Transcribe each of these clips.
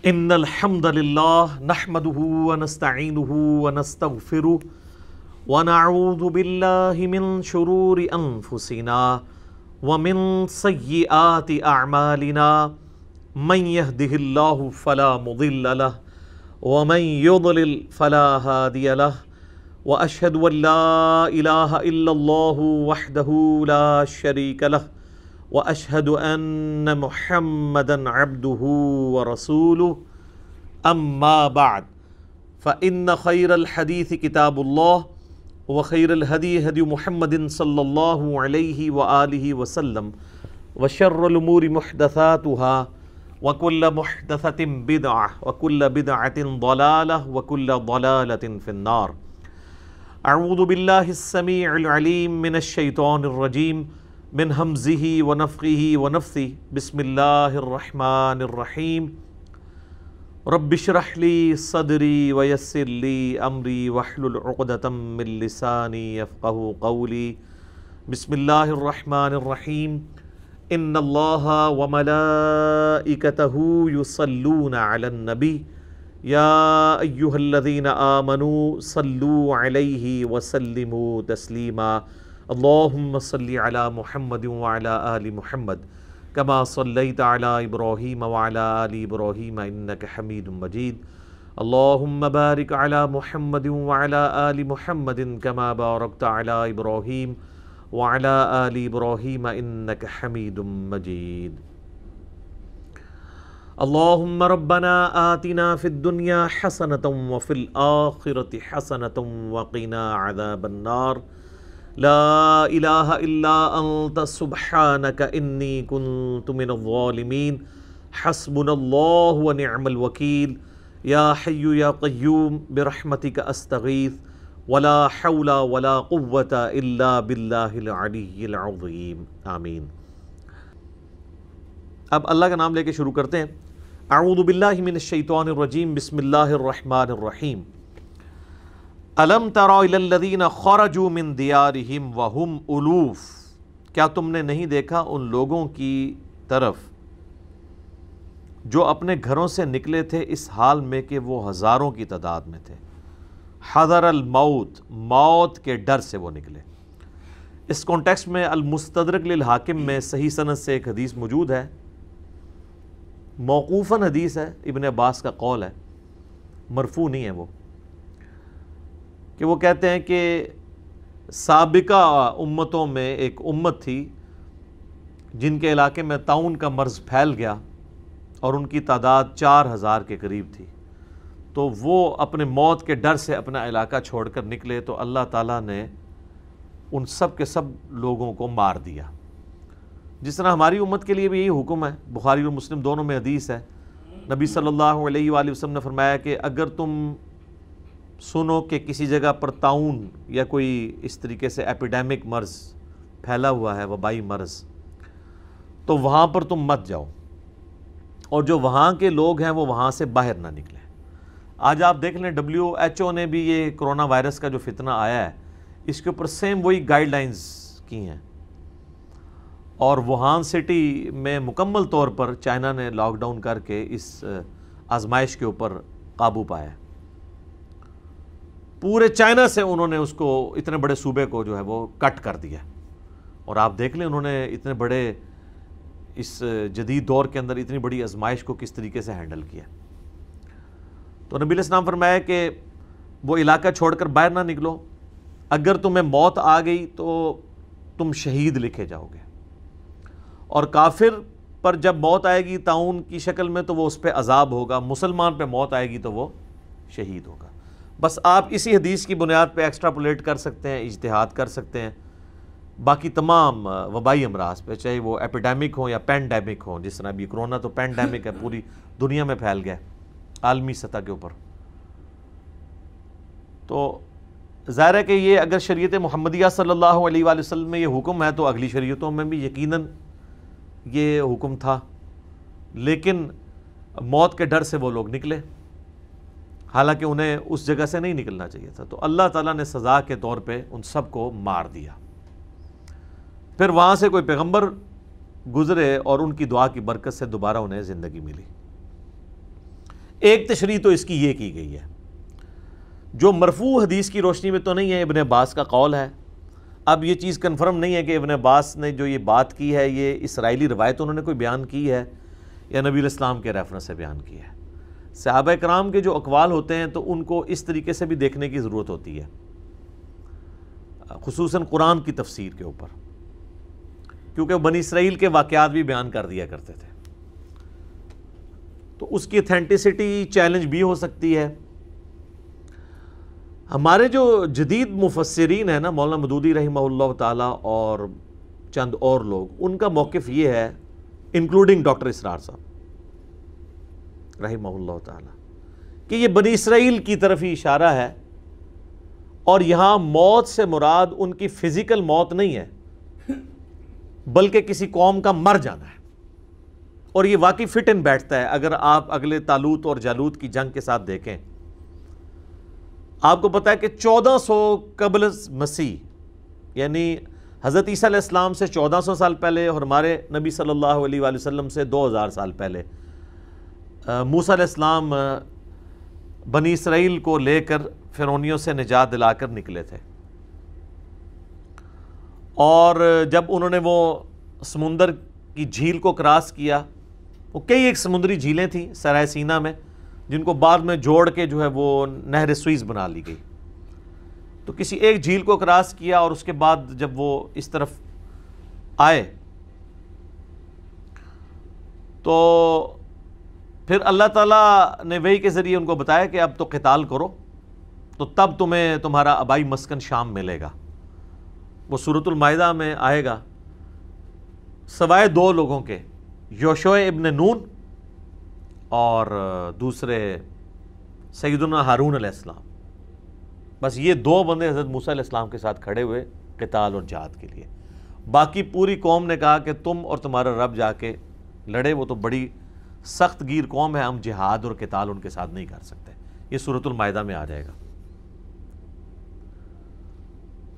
ان الحمد للہ نحمده ونستعینه ونستغفره ونعوذ باللہ من شرور انفسنا ومن سیئات اعمالنا من يهده اللہ فلا مضل له ومن يضلل فلا هادی له واشهد ان لا الہ الا اللہ وحدہ لا شریک له واشهد ان محمدا عبده ورسوله اما بعد فان خير الحديث كتاب الله وخير الهدي هدي محمد صلى الله عليه واله وسلم وشر الامور محدثاتها وكل محدثة بدعة وكل بدعة ضلالة وكل ضلالة في النار. اعوذ بالله السميع العليم من الشيطان الرجيم من همزه ونفخه ونفثه. بسم الله الرحمن الرحيم. رب اشرح لي صدري ويسر لي امري واحلل عقدة من لساني يفقهوا قولي. بسم الله الرحمن الرحيم. ان الله وملائكته يصلون على النبي يا ايها الذين آمنوا صلوا عليه وسلموا تسليما. اللهم صل على محمد وعلى آل محمد كما صليت على إبراهيم وعلى آل إبراهيم إنك حميد مجيد. اللهم بارك على محمد وعلى آل محمد كما باركت على إبراهيم وعلى آل إبراهيم إنك حميد مجيد. اللهم ربنا آتنا في الدنيا حسنة وفي الآخرة حسنة وقنا عذاب النار. لا الہ الا انت سبحانک انی کنت من الظالمین. حسبنا اللہ ونعم الوکیل. یا حی یا قیوم برحمتک استغیث ولا حول ولا قوة الا باللہ العلی العظیم. آمین. اب اللہ کا نام لے کے شروع کرتے ہیں. اعوذ باللہ من الشیطان الرجیم. بسم اللہ الرحمن الرحیم. الم تر الی الذین خرجوا من دیارہم وہم الوف. کیا تم نے نہیں دیکھا ان لوگوں کی طرف جو اپنے گھروں سے نکلے تھے اس حال میں کہ وہ ہزاروں کی تعداد میں تھے. حذر الموت. موت کے ڈر سے وہ نکلے. اس کانٹیکسٹ میں المستدرک للحاکم میں صحیح سند سے ایک حدیث موجود ہے. موقوفاً حدیث ہے، ابن عباس کا قول ہے، مرفوع نہیں ہے وہ، کہ وہ کہتے ہیں کہ سابقہ امتوں میں ایک امت تھی جن کے علاقے میں طاعون کا مرض پھیل گیا اور ان کی تعداد 4000 کے قریب تھی. تو وہ اپنے موت کے ڈر سے اپنا علاقہ چھوڑ کر نکلے تو اللہ تعالیٰ نے ان سب کے سب لوگوں کو مار دیا. جس طرح ہماری امت کے لیے بھی یہی حکم ہے. بخاری اور مسلم دونوں میں حدیث ہے. نبی صلی اللہ علیہ وآلہ وسلم نے فرمایا کہ اگر تم سنو کہ کسی جگہ پر طاعون یا کوئی اس طریقے سے ایپیڈیمک مرض پھیلا ہوا ہے، وبائی مرض، تو وہاں پر تم مت جاؤ، اور جو وہاں کے لوگ ہیں وہ وہاں سے باہر نہ نکلیں. آج آپ دیکھ لیں WHO نے بھی یہ کرونا وائرس کا جو فتنہ آیا ہے اس کے اوپر سیم وہی گائیڈ لائنز کی ہیں، اور ووہان سٹی میں مکمل طور پر چائنا نے لاک ڈاؤن کر کے اس آزمائش کے اوپر قابو پایا ہے. پورے چائنا سے انہوں نے اس کو، اتنے بڑے صوبے کو جو ہے وہ کٹ کر دیا. اور آپ دیکھ لیں انہوں نے اتنے بڑے اس جدید دور کے اندر اتنی بڑی آزمائش کو کس طریقے سے ہینڈل کیا. تو نبی علیہ السلام فرمایا کہ وہ علاقہ چھوڑ کر باہر نہ نکلو. اگر تمہیں موت آ گئی تو تم شہید لکھے جاؤ گے، اور کافر پر جب موت آئے گی طاعون کی شکل میں تو وہ اس پہ عذاب ہوگا. مسلمان پہ موت آئے گی تو وہ شہید ہوگا. بس آپ اسی حدیث کی بنیاد پہ ایکسٹراپولیٹ کر سکتے ہیں، اجتہاد کر سکتے ہیں باقی تمام وبائی امراض پہ، چاہے وہ ایپیڈیمک ہوں یا پینڈیمک ہوں. جس طرح ابھی کرونا تو پینڈیمک ہے، پوری دنیا میں پھیل گیا عالمی سطح کے اوپر. تو ظاہر ہے کہ یہ اگر شریعت محمدیہ صلی اللہ علیہ وآلہ وسلم میں یہ حکم ہے تو اگلی شریعتوں میں بھی یقیناً یہ حکم تھا. لیکن موت کے ڈر سے وہ لوگ نکلے، حالانکہ انہیں اس جگہ سے نہیں نکلنا چاہیے تھا. تو اللہ تعالیٰ نے سزا کے طور پہ ان سب کو مار دیا. پھر وہاں سے کوئی پیغمبر گزرے اور ان کی دعا کی برکت سے دوبارہ انہیں زندگی ملی. ایک تشریح تو اس کی یہ کی گئی ہے، جو مرفوع حدیث کی روشنی میں تو نہیں ہے، ابن عباس کا قول ہے۔ اب یہ چیز کنفرم نہیں ہے کہ ابن عباس نے جو یہ بات کی ہے یہ اسرائیلی روایت انہوں نے کوئی بیان کی ہے یا نبی علیہ السلام کے ریفرنس سے بیان کی ہے۔ صحابہ کرام کے جو اقوال ہوتے ہیں تو ان کو اس طریقے سے بھی دیکھنے کی ضرورت ہوتی ہے، خصوصاً قرآن کی تفسیر کے اوپر، کیونکہ بنی اسرائیل کے واقعات بھی بیان کر دیا کرتے تھے، تو اس کی اتھینٹسٹی چیلنج بھی ہو سکتی ہے۔ ہمارے جو جدید مفسرین ہیں نا، مولانا مودودی رحمہ اللہ تعالیٰ اور چند اور لوگ، ان کا موقف یہ ہے، انکلوڈنگ ڈاکٹر اسرار صاحب رحمہ اللہ تعالیٰ، کہ یہ بنی اسرائیل کی طرف ہی اشارہ ہے، اور یہاں موت سے مراد ان کی فزیکل موت نہیں ہے، بلکہ کسی قوم کا مر جانا ہے۔ اور یہ واقعی فٹ ان بیٹھتا ہے اگر آپ اگلے طالوت اور جالوت کی جنگ کے ساتھ دیکھیں۔ آپ کو پتا ہے کہ 1400 قبل مسیح، یعنی حضرت عیسیٰ علیہ السلام سے 1400 سال پہلے، اور ہمارے نبی صلی اللہ علیہ وآلہ وسلم سے 2000 سال پہلے، موسیٰ علیہ السلام بنی اسرائیل کو لے کر فرعونیوں سے نجات دلا کر نکلے تھے، اور جب انہوں نے وہ سمندر کی جھیل کو کراس کیا، وہ کئی ایک سمندری جھیلیں تھیں سرائے سینا میں، جن کو بعد میں جوڑ کے جو ہے وہ نہر سوئز بنا لی گئی، تو کسی ایک جھیل کو کراس کیا، اور اس کے بعد جب وہ اس طرف آئے تو پھر اللہ تعالیٰ نے وحی کے ذریعے ان کو بتایا کہ اب تو قتال کرو، تو تب تمہیں تمہارا آبائی مسکن شام ملے گا۔ وہ سورۃ المائدہ میں آئے گا، سوائے دو لوگوں کے، یوشع ابن نون اور دوسرے سیدنا ہارون علیہ السلام، بس یہ دو بندے حضرت موسیٰ علیہ السلام کے ساتھ کھڑے ہوئے قتال اور جہاد کے لیے۔ باقی پوری قوم نے کہا کہ تم اور تمہارا رب جا کے لڑے، وہ تو بڑی سخت گیر قوم ہے، ہم جہاد اور قتال ان کے ساتھ نہیں کر سکتے۔ یہ سورۃ المائدہ میں آ جائے گا۔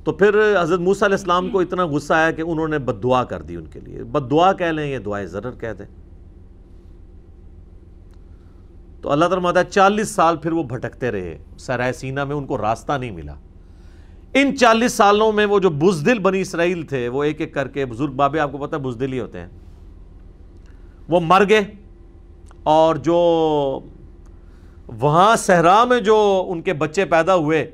تو پھر حضرت موسیٰ علیہ السلام کو اتنا غصہ آیا کہ انہوں نے بد دعا کر دی ان کے لیے، بد دعا کہہ لیں، یہ دعائے ضرر کہہ دیں۔ تو اللہ تعالیٰ فرماتا ہے 40 سال پھر وہ بھٹکتے رہے سرائے سینا میں، ان کو راستہ نہیں ملا۔ ان 40 سالوں میں وہ جو بزدل بنی اسرائیل تھے، وہ ایک ایک کر کے، بزرگ بابے آپ کو پتہ ہے بزدل ہی ہوتے ہیں، وہ مر گئے، اور جو وہاں صحرا میں جو ان کے بچے پیدا ہوئے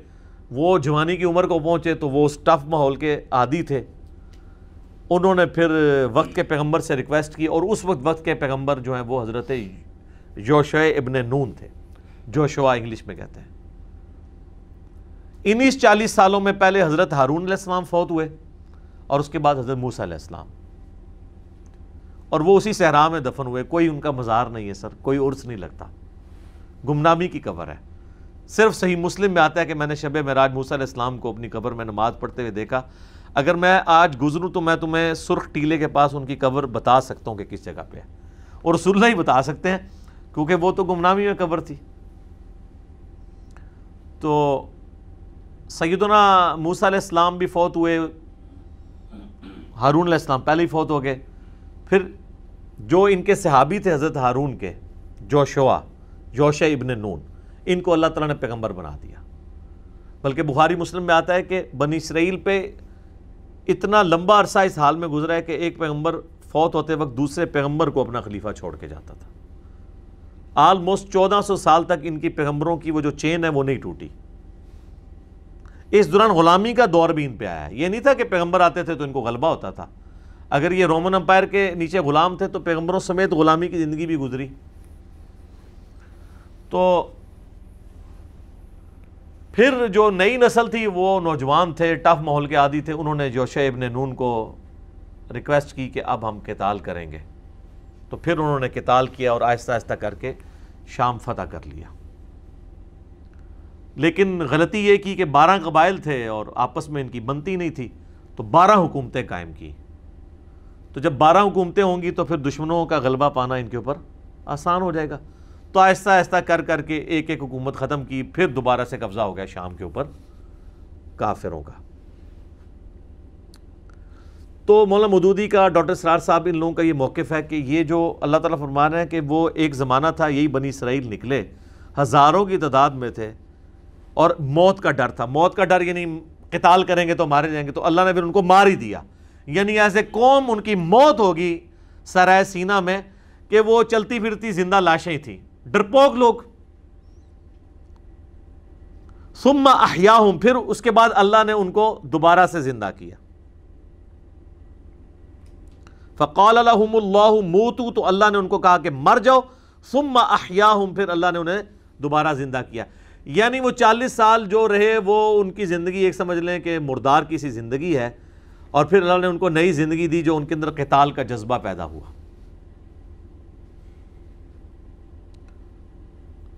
وہ جوانی کی عمر کو پہنچے، تو وہ اس ٹف ماحول کے عادی تھے، انہوں نے پھر وقت کے پیغمبر سے ریکویسٹ کی، اور اس وقت کے پیغمبر جو ہیں وہ حضرت یوشع ابن نون تھے، جوشوا انگلش میں کہتے ہیں۔ انہی 40 سالوں میں پہلے حضرت ہارون علیہ السلام فوت ہوئے، اور اس کے بعد حضرت موسیٰ علیہ السلام، اور وہ اسی صحرا میں دفن ہوئے۔ کوئی ان کا مزار نہیں ہے سر، کوئی عرس نہیں لگتا، گمنامی کی قبر ہے۔ صرف صحیح مسلم میں آتا ہے کہ میں نے شب معراج موسیٰ علیہ السلام کو اپنی قبر میں نماز پڑھتے ہوئے دیکھا۔ اگر میں آج گزروں تو میں تمہیں سرخ ٹیلے کے پاس ان کی قبر بتا سکتا ہوں کہ کس جگہ پہ ہے، اور رسول اللہ ہی بتا سکتے ہیں، کیونکہ وہ تو گمنامی میں قبر تھی۔ تو سیدنا موسیٰ علیہ السلام بھی فوت ہوئے، ہارون علیہ السلام پہلے ہی فوت ہو گئے۔ پھر جو ان کے صحابی تھے حضرت ہارون کے، یوشع ابن نون، ان کو اللہ تعالیٰ نے پیغمبر بنا دیا۔ بلکہ بخاری مسلم میں آتا ہے کہ بنی اسرائیل پہ اتنا لمبا عرصہ اس حال میں گزرا ہے کہ ایک پیغمبر فوت ہوتے وقت دوسرے پیغمبر کو اپنا خلیفہ چھوڑ کے جاتا تھا۔ آلموسٹ 1400 سال تک ان کی پیغمبروں کی وہ جو چین ہے وہ نہیں ٹوٹی۔ اس دوران غلامی کا دور بھی ان پہ آیا ہے۔ یہ نہیں تھا کہ پیغمبر آتے تھے تو ان کو غلبہ ہوتا تھا، اگر یہ رومن امپائر کے نیچے غلام تھے تو پیغمبروں سمیت غلامی کی زندگی بھی گزری۔ تو پھر جو نئی نسل تھی وہ نوجوان تھے، ٹف ماحول کے عادی تھے، انہوں نے یوشع ابن نون کو ریکویسٹ کی کہ اب ہم قتال کریں گے، تو پھر انہوں نے قتال کیا اور آہستہ آہستہ کر کے شام فتح کر لیا۔ لیکن غلطی یہ کی کہ 12 قبائل تھے اور آپس میں ان کی بنتی نہیں تھی، تو 12 حکومتیں قائم کی۔ تو جب 12 حکومتیں ہوں گی تو پھر دشمنوں کا غلبہ پانا ان کے اوپر آسان ہو جائے گا۔ تو آہستہ آہستہ کر کر کے ایک ایک حکومت ختم کی، پھر دوبارہ سے قبضہ ہو گیا شام کے اوپر کافروں کا۔ تو مولانا مودودی کا، ڈاکٹر اسرار صاحب، ان لوگوں کا یہ موقف ہے کہ یہ جو اللہ تعالیٰ فرما رہے ہیں کہ وہ ایک زمانہ تھا، یہی بنی اسرائیل نکلے، ہزاروں کی تعداد میں تھے اور موت کا ڈر تھا. موت کا ڈر یعنی قتال کریں گے تو مارے جائیں گے, تو اللہ نے پھر ان کو مار ہی دیا. یعنی ایسے قوم ان کی موت ہوگی سرائے سینہ میں کہ وہ چلتی پھرتی زندہ لاشیں تھیں, ڈرپوک لوگ. ثم احیاہم, پھر اس کے بعد اللہ نے ان کو دوبارہ سے زندہ کیا. فقال لهم اللہ موتوا, تو اللہ نے ان کو کہا کہ مر جاؤ. ثم احیاہم, پھر اللہ نے انہیں دوبارہ زندہ کیا. یعنی وہ 40 سال جو رہے وہ ان کی زندگی ایک سمجھ لیں کہ مردار کی سی زندگی ہے, اور پھر اللہ نے ان کو نئی زندگی دی جو ان کے اندر قتال کا جذبہ پیدا ہوا.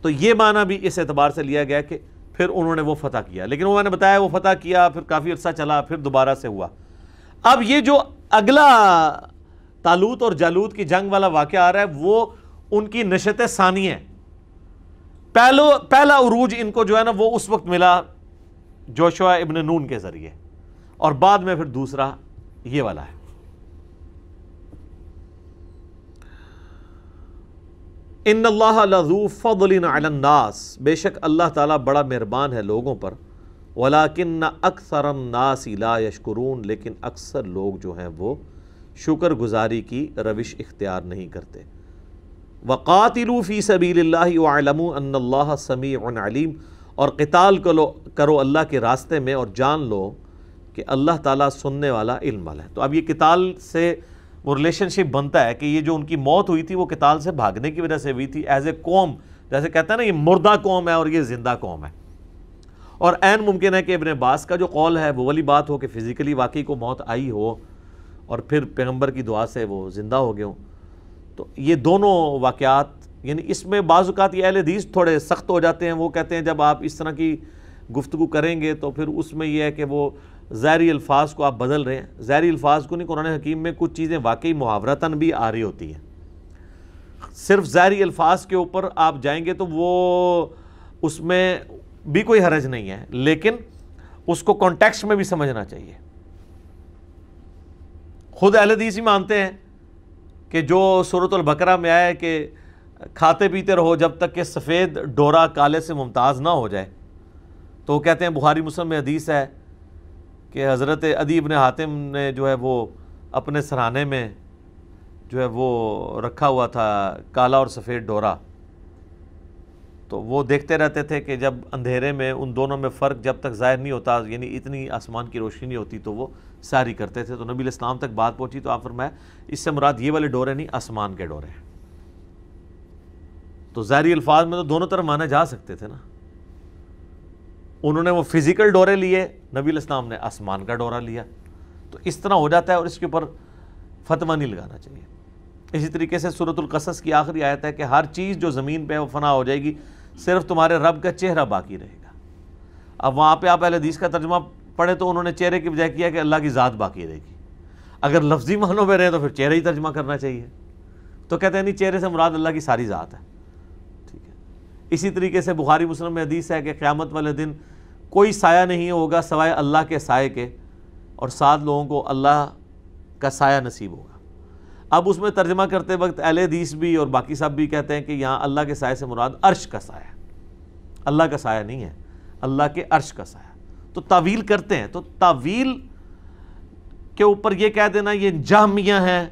تو یہ معنی بھی اس اعتبار سے لیا گیا کہ پھر انہوں نے وہ فتح کیا. لیکن وہ میں نے بتایا وہ فتح کیا, پھر کافی عرصہ چلا, پھر دوبارہ سے ہوا. اب یہ جو اگلا طالوت اور جالوت کی جنگ والا واقعہ آ رہا ہے وہ ان کی نشت ثانیہ ہے. پہلا عروج ان کو جو ہے نا وہ اس وقت ملا جوشوا ابن نون کے ذریعے, اور بعد میں پھر دوسرا یہ والا ہے. ان اللہ لذو فضل علی الناس, بے شک اللہ تعالیٰ بڑا مہربان ہے لوگوں پر. ولکن اکثر الناس لا یشکرون, لیکن اکثر لوگ جو ہیں وہ شکر گزاری کی روش اختیار نہیں کرتے. وقاتلوا فی سبیل اللہ واعلموا ان اللہ سمیع علیم, اور قتال کرو اللہ کے راستے میں اور جان لو کہ اللہ تعالیٰ سننے والا علم والا ہے. تو اب یہ قتال سے وہ ریلیشن شپ بنتا ہے کہ یہ جو ان کی موت ہوئی تھی وہ قتال سے بھاگنے کی وجہ سے ہوئی تھی. ایز اے قوم, جیسے کہتے ہیں نا یہ مردہ قوم ہے اور یہ زندہ قوم ہے. اور عین ممکن ہے کہ ابن عباس کا جو قول ہے وہ والی بات ہو کہ فزیکلی واقعی کو موت آئی ہو اور پھر پیغمبر کی دعا سے وہ زندہ ہو گئے ہوں. تو یہ دونوں واقعات, یعنی اس میں بعض اوقات یہ اہل حدیث تھوڑے سخت ہو جاتے ہیں. وہ کہتے ہیں جب آپ اس طرح کی گفتگو کریں گے تو پھر اس میں یہ ہے کہ وہ ظاہری الفاظ کو آپ بدل رہے ہیں. ظاہری الفاظ کو نہیں, قرآن حکیم میں کچھ چیزیں واقعی محاورتاً بھی آ رہی ہوتی ہیں. صرف ظاہری الفاظ کے اوپر آپ جائیں گے تو وہ اس میں بھی کوئی حرج نہیں ہے, لیکن اس کو کانٹیکسٹ میں بھی سمجھنا چاہیے. خود اہل حدیث ہی مانتے ہیں کہ جو سورۃ البقرہ میں آیا ہے کہ کھاتے پیتے رہو جب تک کہ سفید ڈورا کالے سے ممتاز نہ ہو جائے, تو وہ کہتے ہیں بخاری مسلم میں حدیث ہے کہ حضرت عدی ابن حاتم نے جو ہے وہ اپنے سرہانے میں جو ہے وہ رکھا ہوا تھا کالا اور سفید ڈورا. تو وہ دیکھتے رہتے تھے کہ جب اندھیرے میں ان دونوں میں فرق جب تک ظاہر نہیں ہوتا, یعنی اتنی آسمان کی روشنی نہیں ہوتی, تو وہ ساری کرتے تھے. تو نبی علیہ السلام تک بات پہنچی تو آپ فرمایا اس سے مراد یہ والے ڈورے نہیں, آسمان کے ڈورے ہیں. تو ظاہری الفاظ میں تو دونوں طرف مانے جا سکتے تھے نا. انہوں نے وہ فزیکل ڈورے لیے, نبی علیہ السلام نے آسمان کا ڈورا لیا. تو اس طرح ہو جاتا ہے اور اس کے اوپر فتویٰ نہیں لگانا چاہیے. اسی طریقے سے سورۃ القصص کی آخری آیت ہے کہ ہر چیز جو زمین پہ ہے وہ فنا ہو جائے گی, صرف تمہارے رب کا چہرہ باقی رہے گا. اب وہاں پہ آپ اہل حدیث کا ترجمہ پڑھے تو انہوں نے چہرے کی بجائے کیا کہ اللہ کی ذات باقی رہے گی. اگر لفظی معنوں میں رہے تو پھر چہرہ ہی ترجمہ کرنا چاہیے. تو کہتے ہیں نہیں, چہرے سے مراد اللہ کی ساری ذات ہے. ٹھیک ہے. اسی طریقے سے بخاری مسلم میں حدیث ہے کہ قیامت والے دن کوئی سایہ نہیں ہوگا سوائے اللہ کے سائے کے, اور 7 لوگوں کو اللہ کا سایہ نصیب ہوگا. اب اس میں ترجمہ کرتے وقت اہل حدیث بھی اور باقی سب بھی کہتے ہیں کہ یہاں اللہ کے سائے سے مراد عرش کا سایہ, اللہ کا سایہ نہیں ہے, اللہ کے عرش کا سایہ. تو تعویل کرتے ہیں. تو تعویل کے اوپر یہ کہہ دینا یہ جہمیہ ہیں,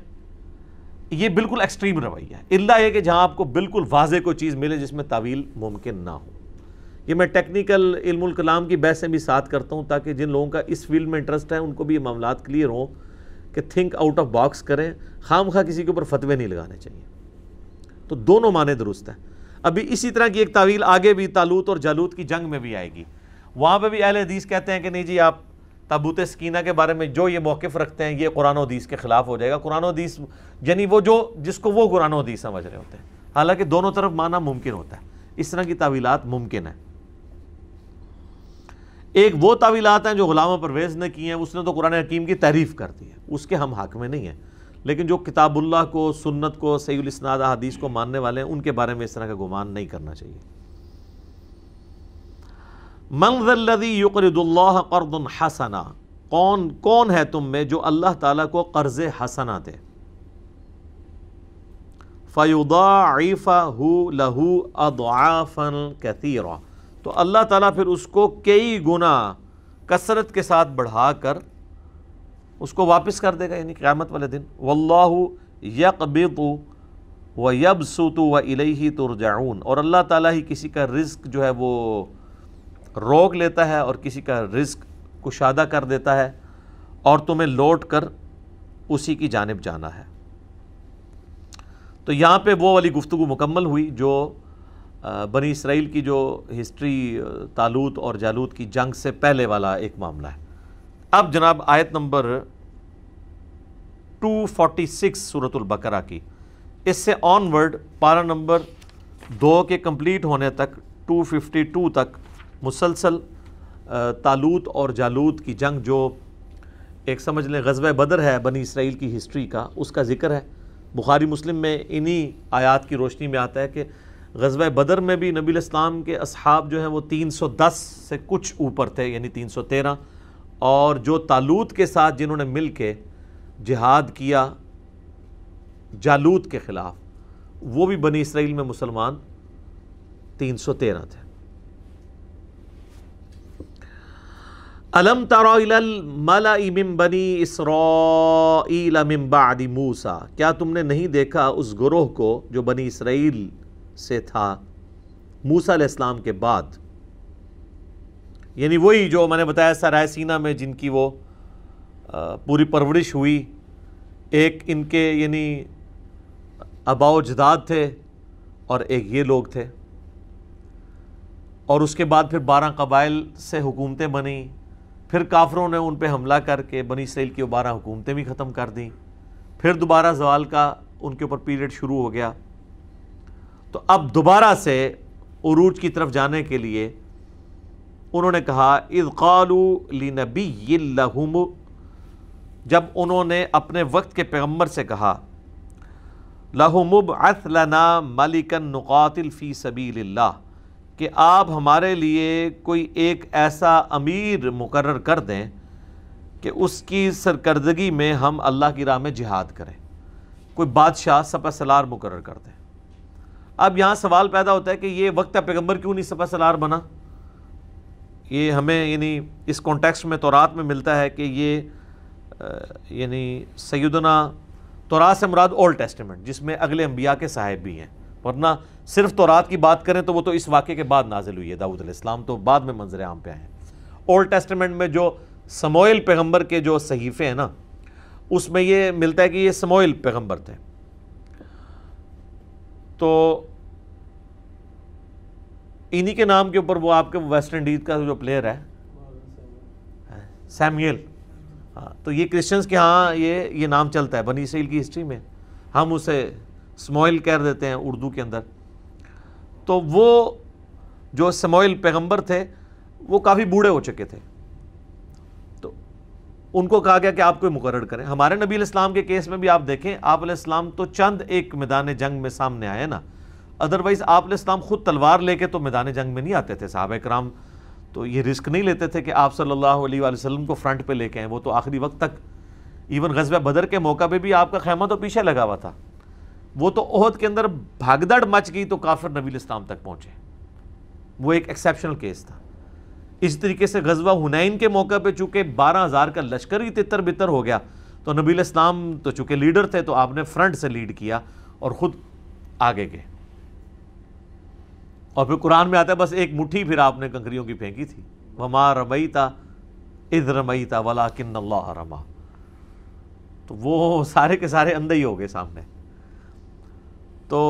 یہ بالکل ایکسٹریم رویہ ہے. اللہ یہ کہ جہاں آپ کو بالکل واضح کوئی چیز ملے جس میں تعویل ممکن نہ ہو. یہ میں ٹیکنیکل علم الکلام کی بحثیں بھی ساتھ کرتا ہوں تاکہ جن لوگوں کا اس فیلڈ میں انٹرسٹ ہے ان کو بھی یہ معاملات کلیئر ہوں کہ تھنک آؤٹ آف باکس کریں, خام خواہ کسی کے اوپر فتوے نہیں لگانے چاہیے. تو دونوں معنی درست ہیں. ابھی اسی طرح کی ایک تعویل آگے بھی طالوت اور جالوت کی جنگ میں بھی آئے گی. وہاں پہ بھی اہل حدیث کہتے ہیں کہ نہیں جی آپ تابوت سکینہ کے بارے میں جو یہ موقف رکھتے ہیں یہ قرآن و حدیث کے خلاف ہو جائے گا. قرآن و حدیث یعنی وہ جو جس کو وہ قرآن و حدیث سمجھ رہے ہوتے ہیں, حالانکہ دونوں طرف معنی ممکن ہوتا ہے. اس طرح کی تعویلات ممکن ہیں. ایک وہ تعویلات ہیں جو غلام پرویز نے کی ہیں, اس نے تو قرآن حکیم کی تعریف کر دی ہے, اس کے ہم حق میں نہیں ہیں. لیکن جو کتاب اللہ کو, سنت کو, صحیح الاسناد حدیث کو ماننے والے ہیں ان کے بارے میں اس طرح کا گمان نہیں کرنا چاہیے. من ذا الذی یقرض اللہ قرضا حسنا, کون ہے تم میں جو اللہ تعالیٰ کو قرض حسنا دے. فَيُضَاعِفَهُ لَهُ أَضْعَافًا كَثِيرًا، تو اللہ تعالیٰ پھر اس کو کئی گنا کثرت کے ساتھ بڑھا کر اس کو واپس کر دے گا، یعنی قیامت والے دن۔ وَاللَّهُ يَقْبِضُ وَيَبْسُطُ وَإِلَيْهِ تُرْجَعُونَ، اور اللہ تعالیٰ ہی کسی کا رزق جو ہے وہ روک لیتا ہے اور کسی کا رزق کشادہ کر دیتا ہے، اور تمہیں لوٹ کر اسی کی جانب جانا ہے۔ تو یہاں پہ وہ والی گفتگو مکمل ہوئی جو بنی اسرائیل کی جو ہسٹری طالوت اور جالوت کی جنگ سے پہلے والا ایک معاملہ ہے۔ اب جناب آیت نمبر 246 سورۃ البقرہ کی، اس سے آن ورڈ پارہ نمبر 2 کے کمپلیٹ ہونے تک 252 تک مسلسل طالوت اور جالوت کی جنگ، جو ایک سمجھ لیں غزوہ بدر ہے بنی اسرائیل کی ہسٹری کا، اس کا ذکر ہے۔ بخاری مسلم میں انہی آیات کی روشنی میں آتا ہے کہ غزوہ بدر میں بھی نبی الاسلام کے اصحاب جو ہیں وہ 310 سے کچھ اوپر تھے، یعنی 313، اور جو طالوت کے ساتھ جنہوں نے مل کے جہاد کیا جالوت کے خلاف، وہ بھی بنی اسرائیل میں مسلمان 313 تھے۔ الم تر الی الملأ من بنی اسرائیل من بعد موسیٰ، کیا تم نے نہیں دیکھا اس گروہ کو جو بنی اسرائیل سے تھا موسیٰ علیہ السلام کے بعد، یعنی وہی جو میں نے بتایا سرائے سینا میں جن کی وہ پوری پرورش ہوئی، ایک ان کے یعنی آباء و اجداد تھے اور ایک یہ لوگ تھے، اور اس کے بعد پھر 12 قبائل سے حکومتیں بنیں، پھر کافروں نے ان پہ حملہ کر کے بنی اسرائیل کی 12 حکومتیں بھی ختم کر دیں، پھر دوبارہ زوال کا ان کے اوپر پیریڈ شروع ہو گیا۔ تو اب دوبارہ سے عروج کی طرف جانے کے لیے انہوں نے کہا اذ قالوا لنبی لہم، جب انہوں نے اپنے وقت کے پیغمبر سے کہا لہم ابعث لنا ملکا نقاتل فی سبیل اللہ، کہ آپ ہمارے لیے کوئی ایک ایسا امیر مقرر کر دیں کہ اس کی سرکردگی میں ہم اللہ کی راہ میں جہاد کریں، کوئی بادشاہ سپہ سالار مقرر کر دیں۔ اب یہاں سوال پیدا ہوتا ہے کہ یہ وقت پیغمبر کیوں نہیں سپہ سالار بنا؟ یہ ہمیں یعنی اس کانٹیکسٹ میں تورات میں ملتا ہے کہ یہ یعنی سیدنا تورات سے مراد اولڈ ٹیسٹمنٹ، جس میں اگلے انبیاء کے صاحب بھی ہیں، ورنہ صرف تورات کی بات کریں تو وہ تو اس واقعے کے بعد نازل ہوئی ہے، داؤد علیہ السلام تو بعد میں منظر عام پہ آئے ہیں۔ اولڈ ٹیسٹمنٹ میں جو سموئیل پیغمبر کے جو صحیفے ہیں نا، اس میں یہ ملتا ہے کہ یہ سموئیل پیغمبر تھے۔ تو انہی کے نام کے اوپر وہ آپ کے ویسٹ انڈیز کا جو پلیئر ہے سیمیل، تو یہ کرسچنز کے ہاں یہ نام چلتا ہے بنی اسرائیل کی ہسٹری میں، ہم اسے سموئیل کہہ دیتے ہیں اردو کے اندر۔ تو وہ جو سموئیل پیغمبر تھے وہ کافی بوڑھے ہو چکے تھے، تو ان کو کہا گیا کہ آپ کوئی مقرر کریں۔ ہمارے نبی علیہ السلام کے کیس میں بھی آپ دیکھیں، آپ علیہ السلام تو چند ایک میدان جنگ میں سامنے آئے نا، ادروائز آپ علیہ السلام خود تلوار لے کے تو میدان جنگ میں نہیں آتے تھے۔ صحابہ کرام تو یہ رسک نہیں لیتے تھے کہ آپ صلی اللہ علیہ وآلہ وسلم کو فرنٹ پہ لے کے آئیں، وہ تو آخری وقت تک، ایون غزوہ بدر کے موقع پہ بھی آپ کا خیمہ تو پیچھے لگا ہوا تھا، وہ تو احد کے اندر بھاگدڑ مچ گئی تو کافر نبی علیہ السلام تک پہنچے، وہ ایک ایکسیپشنل کیس تھا۔ اس طریقے سے غزوہ حنین کے موقع پہ چونکہ 12,000 کا لشکر ہی تتر بتر ہو گیا، تو نبی علیہ السلام تو چونکہ لیڈر تھے تو آپ نے فرنٹ سے لیڈ کیا اور خود آگے گئے، اور پھر قرآن میں آتا ہے بس ایک مٹھی پھر آپ نے کنکریوں کی پھینکی تھی، وَمَا رَمَيْتَ اِذْ رَمَيْتَ وَلَٰكِنَّ اللَّهَ رَمَىٰ، تو وہ سارے کے سارے اندھے ہی ہو گئے سامنے۔ تو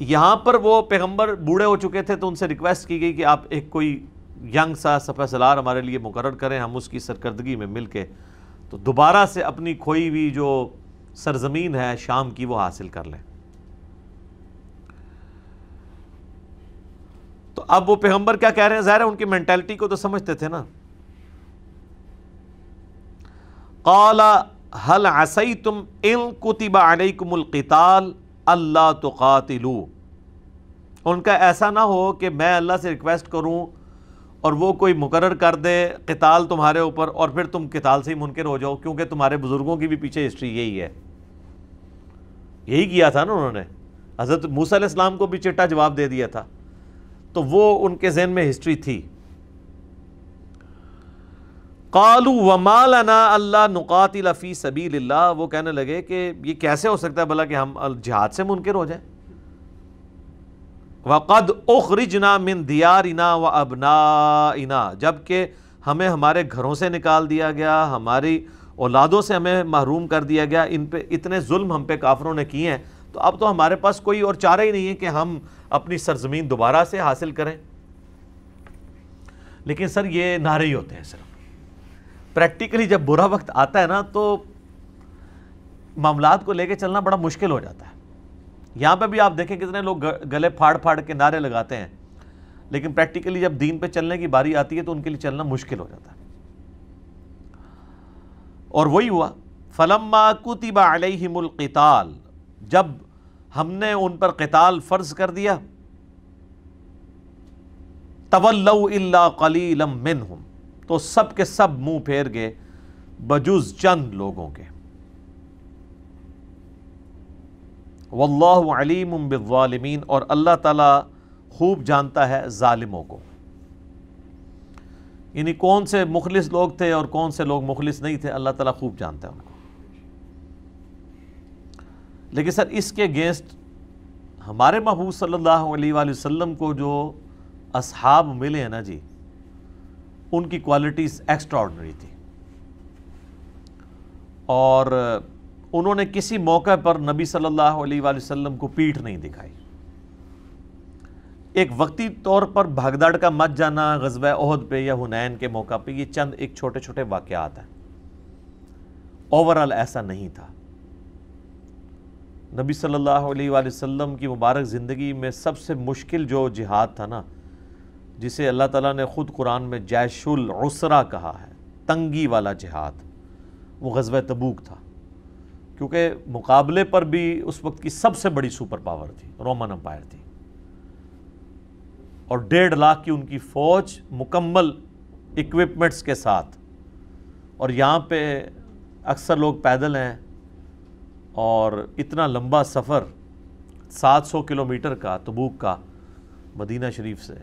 یہاں پر وہ پیغمبر بوڑھے ہو چکے تھے تو ان سے ریکویسٹ کی گئی کہ آپ ایک کوئی ینگ سا سپہ سالار ہمارے لیے مقرر کریں، ہم اس کی سرکردگی میں مل کے تو دوبارہ سے اپنی کھوئی ہوئی جو سرزمین ہے شام کی وہ حاصل کر لیں۔ تو اب وہ پیغمبر کیا کہہ رہے ہیں؟ ظاہر ہے ان کی مینٹیلٹی کو تو سمجھتے تھے نا۔ قال هل عصیتم ان کتب علیکم القتال اللہ تقاتلوا، ان کا ایسا نہ ہو کہ میں اللہ سے ریکویسٹ کروں اور وہ کوئی مقرر کر دے قتال تمہارے اوپر اور پھر تم قتال سے ہی منکر ہو جاؤ، کیونکہ تمہارے بزرگوں کی بھی پیچھے ہسٹری یہی ہے، یہی کیا تھا نا انہوں نے حضرت موسیٰ علیہ السلام کو بھی چٹا جواب دے دیا تھا، تو وہ ان کے ذہن میں ہسٹری تھی۔ قالوا وما لنا الا نقاتل فی سبیل اللہ، وہ کہنے لگے کہ یہ کیسے ہو سکتا ہے بھلا کہ ہم جہاد سے منکر ہو جائیں۔ وقد اخرجنا من دیارنا وابنائنا، جبکہ ہمیں ہمارے گھروں سے نکال دیا گیا، ہماری اولادوں سے ہمیں محروم کر دیا گیا، ان پہ اتنے ظلم ہم پہ کافروں نے کیے ہیں، تو اب تو ہمارے پاس کوئی اور چارہ ہی نہیں ہے کہ ہم اپنی سرزمین دوبارہ سے حاصل کریں۔ لیکن سر یہ نعرے ہی ہوتے ہیں، صرف پریکٹیکلی جب برا وقت آتا ہے نا تو معاملات کو لے کے چلنا بڑا مشکل ہو جاتا ہے۔ یہاں پہ بھی آپ دیکھیں کتنے لوگ گلے پھاڑ پھاڑ کے نعرے لگاتے ہیں، لیکن پریکٹیکلی جب دین پہ چلنے کی باری آتی ہے تو ان کے لیے چلنا مشکل ہو جاتا ہے۔ اور وہی ہوا، فلما کتب علیہم القتال، جب ہم نے ان پر قتال فرض کر دیا، تولوا الا قلیلا منہم، تو سب کے سب منہ پھیر گئے بجز چند لوگوں کے۔ واللہ علیم بالظالمین، اور اللہ تعالیٰ خوب جانتا ہے ظالموں کو، یعنی کون سے مخلص لوگ تھے اور کون سے لوگ مخلص نہیں تھے، اللہ تعالیٰ خوب جانتا ہے ان کو۔ لیکن سر اس کے اگینسٹ ہمارے محبوب صلی اللہ علیہ وآلہ وسلم کو جو اصحاب ملے ہیں نا جی، ان کی کوالٹیز ایکسٹرا آرڈنری تھی، اور انہوں نے کسی موقع پر نبی صلی اللہ علیہ وآلہ وسلم کو پیٹھ نہیں دکھائی۔ ایک وقتی طور پر بھگدڑ کا مچ جانا غزوہ احد پہ یا حنین کے موقع پہ، یہ چند ایک چھوٹے چھوٹے واقعات ہیں، اوورال ایسا نہیں تھا۔ نبی صلی اللہ علیہ وآلہ وسلم کی مبارک زندگی میں سب سے مشکل جو جہاد تھا نا، جسے اللہ تعالیٰ نے خود قرآن میں جیش العسرہ کہا ہے، تنگی والا جہاد، وہ غزوہ تبوک تھا، کیونکہ مقابلے پر بھی اس وقت کی سب سے بڑی سپر پاور تھی، رومن امپائر تھی، اور 1.5 لاکھ کی ان کی فوج مکمل اکوپمنٹس کے ساتھ، اور یہاں پہ اکثر لوگ پیدل ہیں، اور اتنا لمبا سفر 700 کلومیٹر کا تبوک کا مدینہ شریف سے،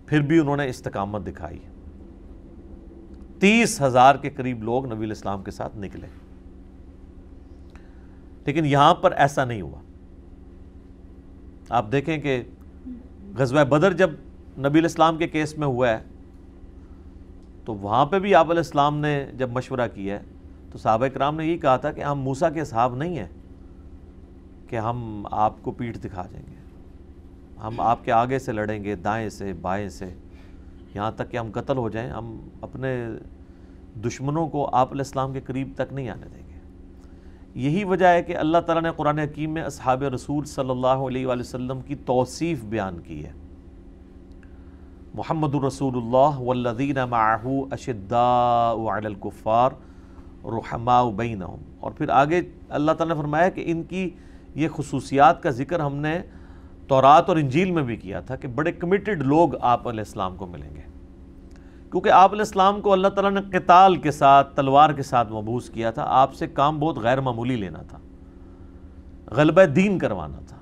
پھر بھی انہوں نے استقامت دکھائی۔ 30,000 کے قریب لوگ نبی علیہ السلام کے ساتھ نکلے، لیکن یہاں پر ایسا نہیں ہوا۔ آپ دیکھیں کہ غزوہ بدر جب نبی علیہ السلام کے کیس میں ہوا ہے، تو وہاں پہ بھی آپ علیہ السلام نے جب مشورہ کیا ہے تو صحابہ کرام نے یہی کہا تھا کہ ہم موسیٰ کے اصحاب نہیں ہیں کہ ہم آپ کو پیٹھ دکھا دیں گے، ہم آپ کے آگے سے لڑیں گے، دائیں سے بائیں سے، یہاں تک کہ ہم قتل ہو جائیں، ہم اپنے دشمنوں کو آپ علیہ السلام کے قریب تک نہیں آنے دیں گے۔ یہی وجہ ہے کہ اللہ تعالیٰ نے قرآن حکیم میں اصحاب رسول صلی اللہ علیہ وآلہ وسلم کی توصیف بیان کی ہے، محمد الرسول اللہ والذین معہ اشداء علی الکفار رحماء بینہم، اور پھر آگے اللہ تعالیٰ نے فرمایا کہ ان کی یہ خصوصیات کا ذکر ہم نے تورات اور انجیل میں بھی کیا تھا کہ بڑے کمیٹڈ لوگ آپ علیہ السلام کو ملیں گے، کیونکہ آپ علیہ السلام کو اللہ تعالیٰ نے قتال کے ساتھ، تلوار کے ساتھ مبعوث کیا تھا، آپ سے کام بہت غیر معمولی لینا تھا، غلبہ دین کروانا تھا،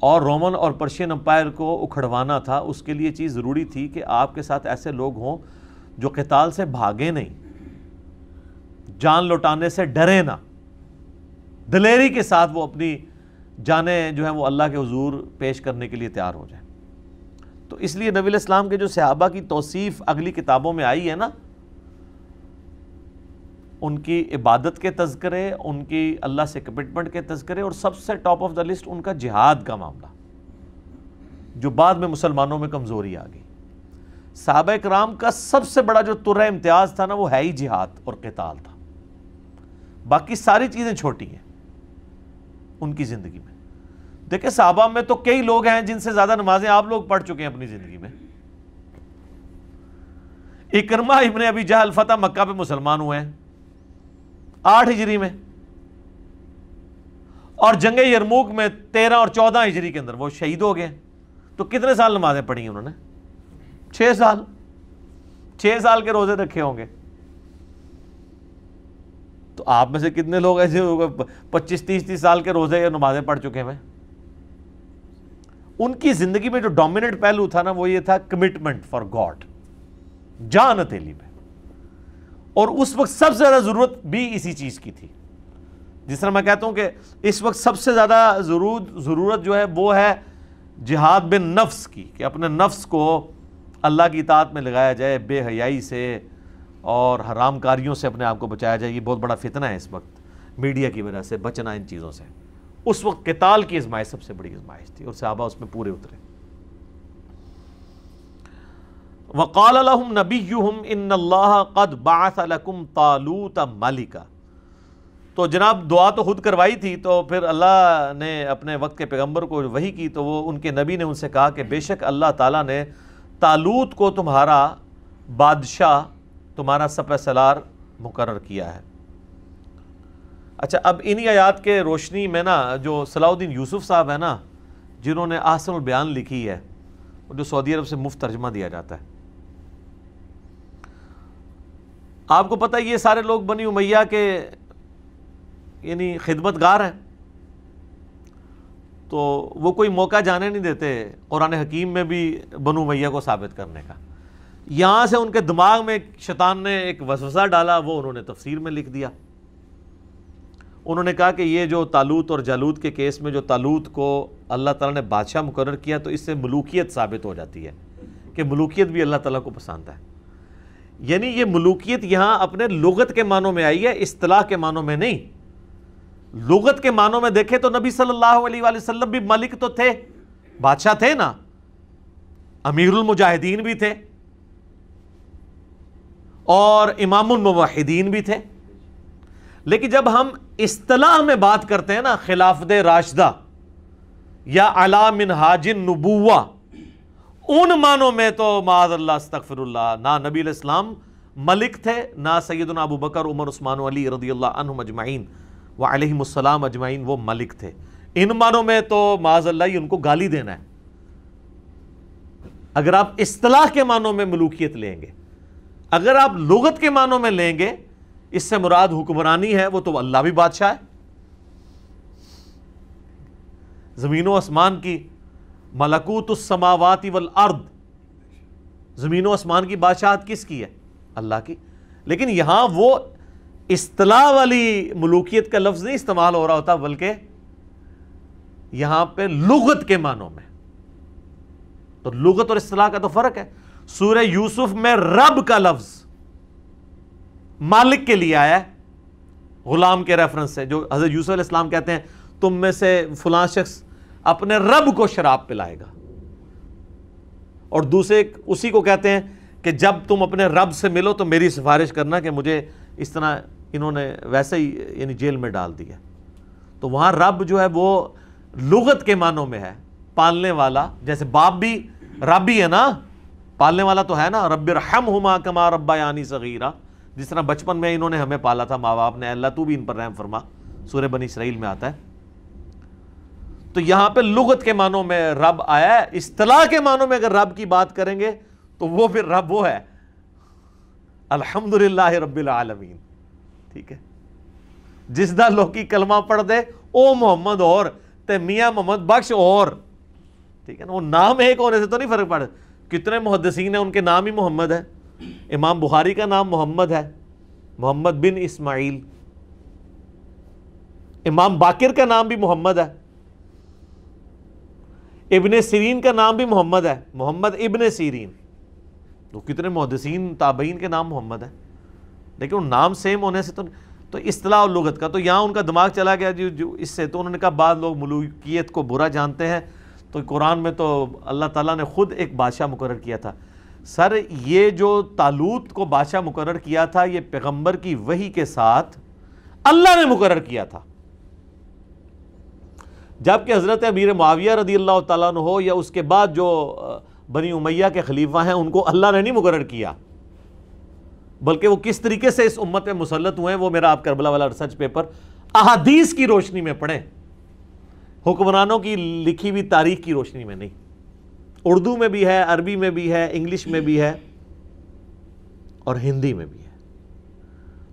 اور رومن اور پرشین امپائر کو اکھڑوانا تھا۔ اس کے لیے چیز ضروری تھی کہ آپ کے ساتھ ایسے لوگ ہوں جو قتال سے بھاگے نہیں، جان لوٹانے سے ڈرے نہ، دلیری کے ساتھ وہ اپنی جانیں جو ہیں وہ اللہ کے حضور پیش کرنے کے لیے تیار ہو جائیں۔ تو اس لیے نبی علیہ السلام کے جو صحابہ کی توصیف اگلی کتابوں میں آئی ہے نا، ان کی عبادت کے تذکرے، ان کی اللہ سے کمٹمنٹ کے تذکرے، اور سب سے ٹاپ آف دا لسٹ ان کا جہاد کا معاملہ، جو بعد میں مسلمانوں میں کمزوری آ گئی۔ صحابہ کرام کا سب سے بڑا جو ترہ امتیاز تھا نا، وہ ہے ہی جہاد اور قتال تھا، باقی ساری چیزیں چھوٹی ہیں ان کی زندگی میں۔ دیکھیں صحابہ میں تو کئی لوگ ہیں جن سے زیادہ نمازیں آپ لوگ پڑھ چکے ہیں اپنی زندگی میں۔ اکرمہ ابن ابی جہل فتح مکہ پہ مسلمان ہوئے ہیں 8 ہجری میں، اور جنگ یرموک میں 13 اور 14 ہجری کے اندر وہ شہید ہو گئے۔ تو کتنے سال نمازیں پڑھی ہیں انہوں نے؟ 6 سال، 6 سال کے روزے رکھے ہوں گے۔ تو آپ میں سے کتنے لوگ ایسے 25-30 سال کے روزے یا نمازیں پڑھ چکے ہیں؟ ان کی زندگی میں جو ڈومیننٹ پہلو تھا نا وہ یہ تھا کمٹمنٹ فار گاڈ، جان ہتھیلی میں، اور اس وقت سب سے زیادہ ضرورت بھی اسی چیز کی تھی. جس طرح میں کہتا ہوں کہ اس وقت سب سے زیادہ ضرورت جو ہے وہ ہے جہاد بن نفس کی، کہ اپنے نفس کو اللہ کی اطاعت میں لگایا جائے، بے حیائی سے اور حرام کاریوں سے اپنے آپ کو بچایا جائے. یہ بہت بڑا فتنہ ہے اس وقت میڈیا کی وجہ سے، بچنا ان چیزوں سے. اس وقت قتال کی ازمائش سب سے بڑی ازمائش تھی اور صحابہ اس میں پورے اترے. وَقَالَ لَهُمْ نَبِيُّهُمْ إِنَّ اللَّهَ قَدْ بَعَثَ لَكُمْ طَالُوتَ مَلِكًا. تو جناب دعا تو خود کروائی تھی، تو پھر اللہ نے اپنے وقت کے پیغمبر کو وحی کی، تو وہ ان کے نبی نے ان سے کہا کہ بے شک اللہ تعالیٰ نے طالوت کو تمہارا بادشاہ، تمہارا سپہ سالار مقرر کیا ہے. اچھا، اب انہی آیات کے روشنی میں نا جو صلاح الدین یوسف صاحب ہیں نا، جنہوں نے احسن البیان لکھی ہے، جو سعودی عرب سے مفت ترجمہ دیا جاتا ہے، آپ کو پتہ ہے یہ سارے لوگ بنی امیہ کے یعنی خدمت گار ہیں، تو وہ کوئی موقع جانے نہیں دیتے قرآن حکیم میں بھی بنو امیہ کو ثابت کرنے کا. یہاں سے ان کے دماغ میں شیطان نے ایک وسوسہ ڈالا، وہ انہوں نے تفسیر میں لکھ دیا. انہوں نے کہا کہ یہ جو طالوت اور جالوت کے کیس میں جو طالوت کو اللہ تعالیٰ نے بادشاہ مقرر کیا، تو اس سے ملوکیت ثابت ہو جاتی ہے کہ ملوکیت بھی اللہ تعالیٰ کو پسند ہے. یعنی یہ ملوکیت یہاں اپنے لغت کے معنوں میں آئی ہے، اصطلاح کے معنوں میں نہیں. لغت کے معنوں میں دیکھیں تو نبی صلی اللہ علیہ وآلہ وسلم بھی ملک تو تھے، بادشاہ تھے نا، امیر المجاہدین بھی تھے اور امام الموحدین بھی تھے. لیکن جب ہم اصطلاح میں بات کرتے ہیں نا، خلافت راشدہ یا علی منہاج النبوہ، ان معنوں میں تو معاذ اللہ استغفر اللہ، نہ نبی علیہ السلام ملک تھے، نہ سیدنا ابو بکر، عمر، عثمان و علی رضی اللہ عنہم اجمعین وعلیہم السلام اجمعین وہ ملک تھے. ان معنوں میں تو معاذ اللہ ہی ان کو گالی دینا ہے. اگر آپ اصطلاح کے معنوں میں ملوکیت لیں گے، اگر آپ لغت کے معنوں میں لیں گے، اس سے مراد حکمرانی ہے، وہ تو اللہ بھی بادشاہ ہے. زمین و آسمان کی ملکوت السماوات والارض، زمین و آسمان کی بادشاہت کس کی ہے؟ اللہ کی. لیکن یہاں وہ اصطلاح والی ملوکیت کا لفظ نہیں استعمال ہو رہا ہوتا، بلکہ یہاں پہ لغت کے معنوں میں. تو لغت اور اصطلاح کا تو فرق ہے. سورہ یوسف میں رب کا لفظ مالک کے لیے آیا ہے، غلام کے ریفرنس سے، جو حضرت یوسف علیہ السلام کہتے ہیں تم میں سے فلاں شخص اپنے رب کو شراب پلائے گا، اور دوسرے اسی کو کہتے ہیں کہ جب تم اپنے رب سے ملو تو میری سفارش کرنا کہ مجھے اس طرح انہوں نے ویسے ہی یعنی جیل میں ڈال دیا. تو وہاں رب جو ہے وہ لغت کے معنوں میں ہے، پالنے والا. جیسے باپ بھی رب ہی ہے نا، پالنے والا تو ہے نا. رب ارحمہما کما ربیانی صغیرا، جس طرح بچپن میں انہوں نے ہمیں پالا تھا ماں باپ نے، اللہ تو بھی ان پر رحم فرما، سورہ بنی اسرائیل میں آتا ہے. تو یہاں پہ لغت کے معنوں میں رب آیا ہے. اصطلاح کے معنوں میں اگر رب کی بات کریں گے تو وہ پھر رب وہ ہے الحمدللہ رب العالمین. ٹھیک ہے، جس دا لوکی کلمہ پڑھ دے او محمد اور تے میاں محمد بخش اور. ٹھیک ہے نا، وہ نام ایک ہونے سے تو نہیں فرق پڑا. کتنے محدثین ہیں ان کے نام ہی محمد ہے. امام بخاری کا نام محمد ہے، محمد بن اسماعیل. امام باقر کا نام بھی محمد ہے. ابن سیرین کا نام بھی محمد ہے، محمد ابن سیرین. تو کتنے محدثین تابعین کے نام محمد ہے، لیکن ان نام سیم ہونے سے تو اصطلاح اور لغت کا تو یہاں ان کا دماغ چلا گیا جو اس سے. تو انہوں نے کہا بعض لوگ ملوکیت کو برا جانتے ہیں، تو قرآن میں تو اللہ تعالیٰ نے خود ایک بادشاہ مقرر کیا تھا. سر یہ جو طالوت کو بادشاہ مقرر کیا تھا، یہ پیغمبر کی وحی کے ساتھ اللہ نے مقرر کیا تھا. جبکہ حضرت امیر معاویہ رضی اللہ تعالیٰ عنہ ہو یا اس کے بعد جو بنی امیہ کے خلیفہ ہیں، ان کو اللہ نے نہیں مقرر کیا، بلکہ وہ کس طریقے سے اس امت میں مسلط ہوئے ہیں وہ میرا آپ کربلا والا ریسرچ پیپر احادیث کی روشنی میں پڑھیں، حکمرانوں کی لکھی ہوئی تاریخ کی روشنی میں نہیں. اردو میں بھی ہے، عربی میں بھی ہے، انگلش میں بھی ہے اور ہندی میں بھی ہے.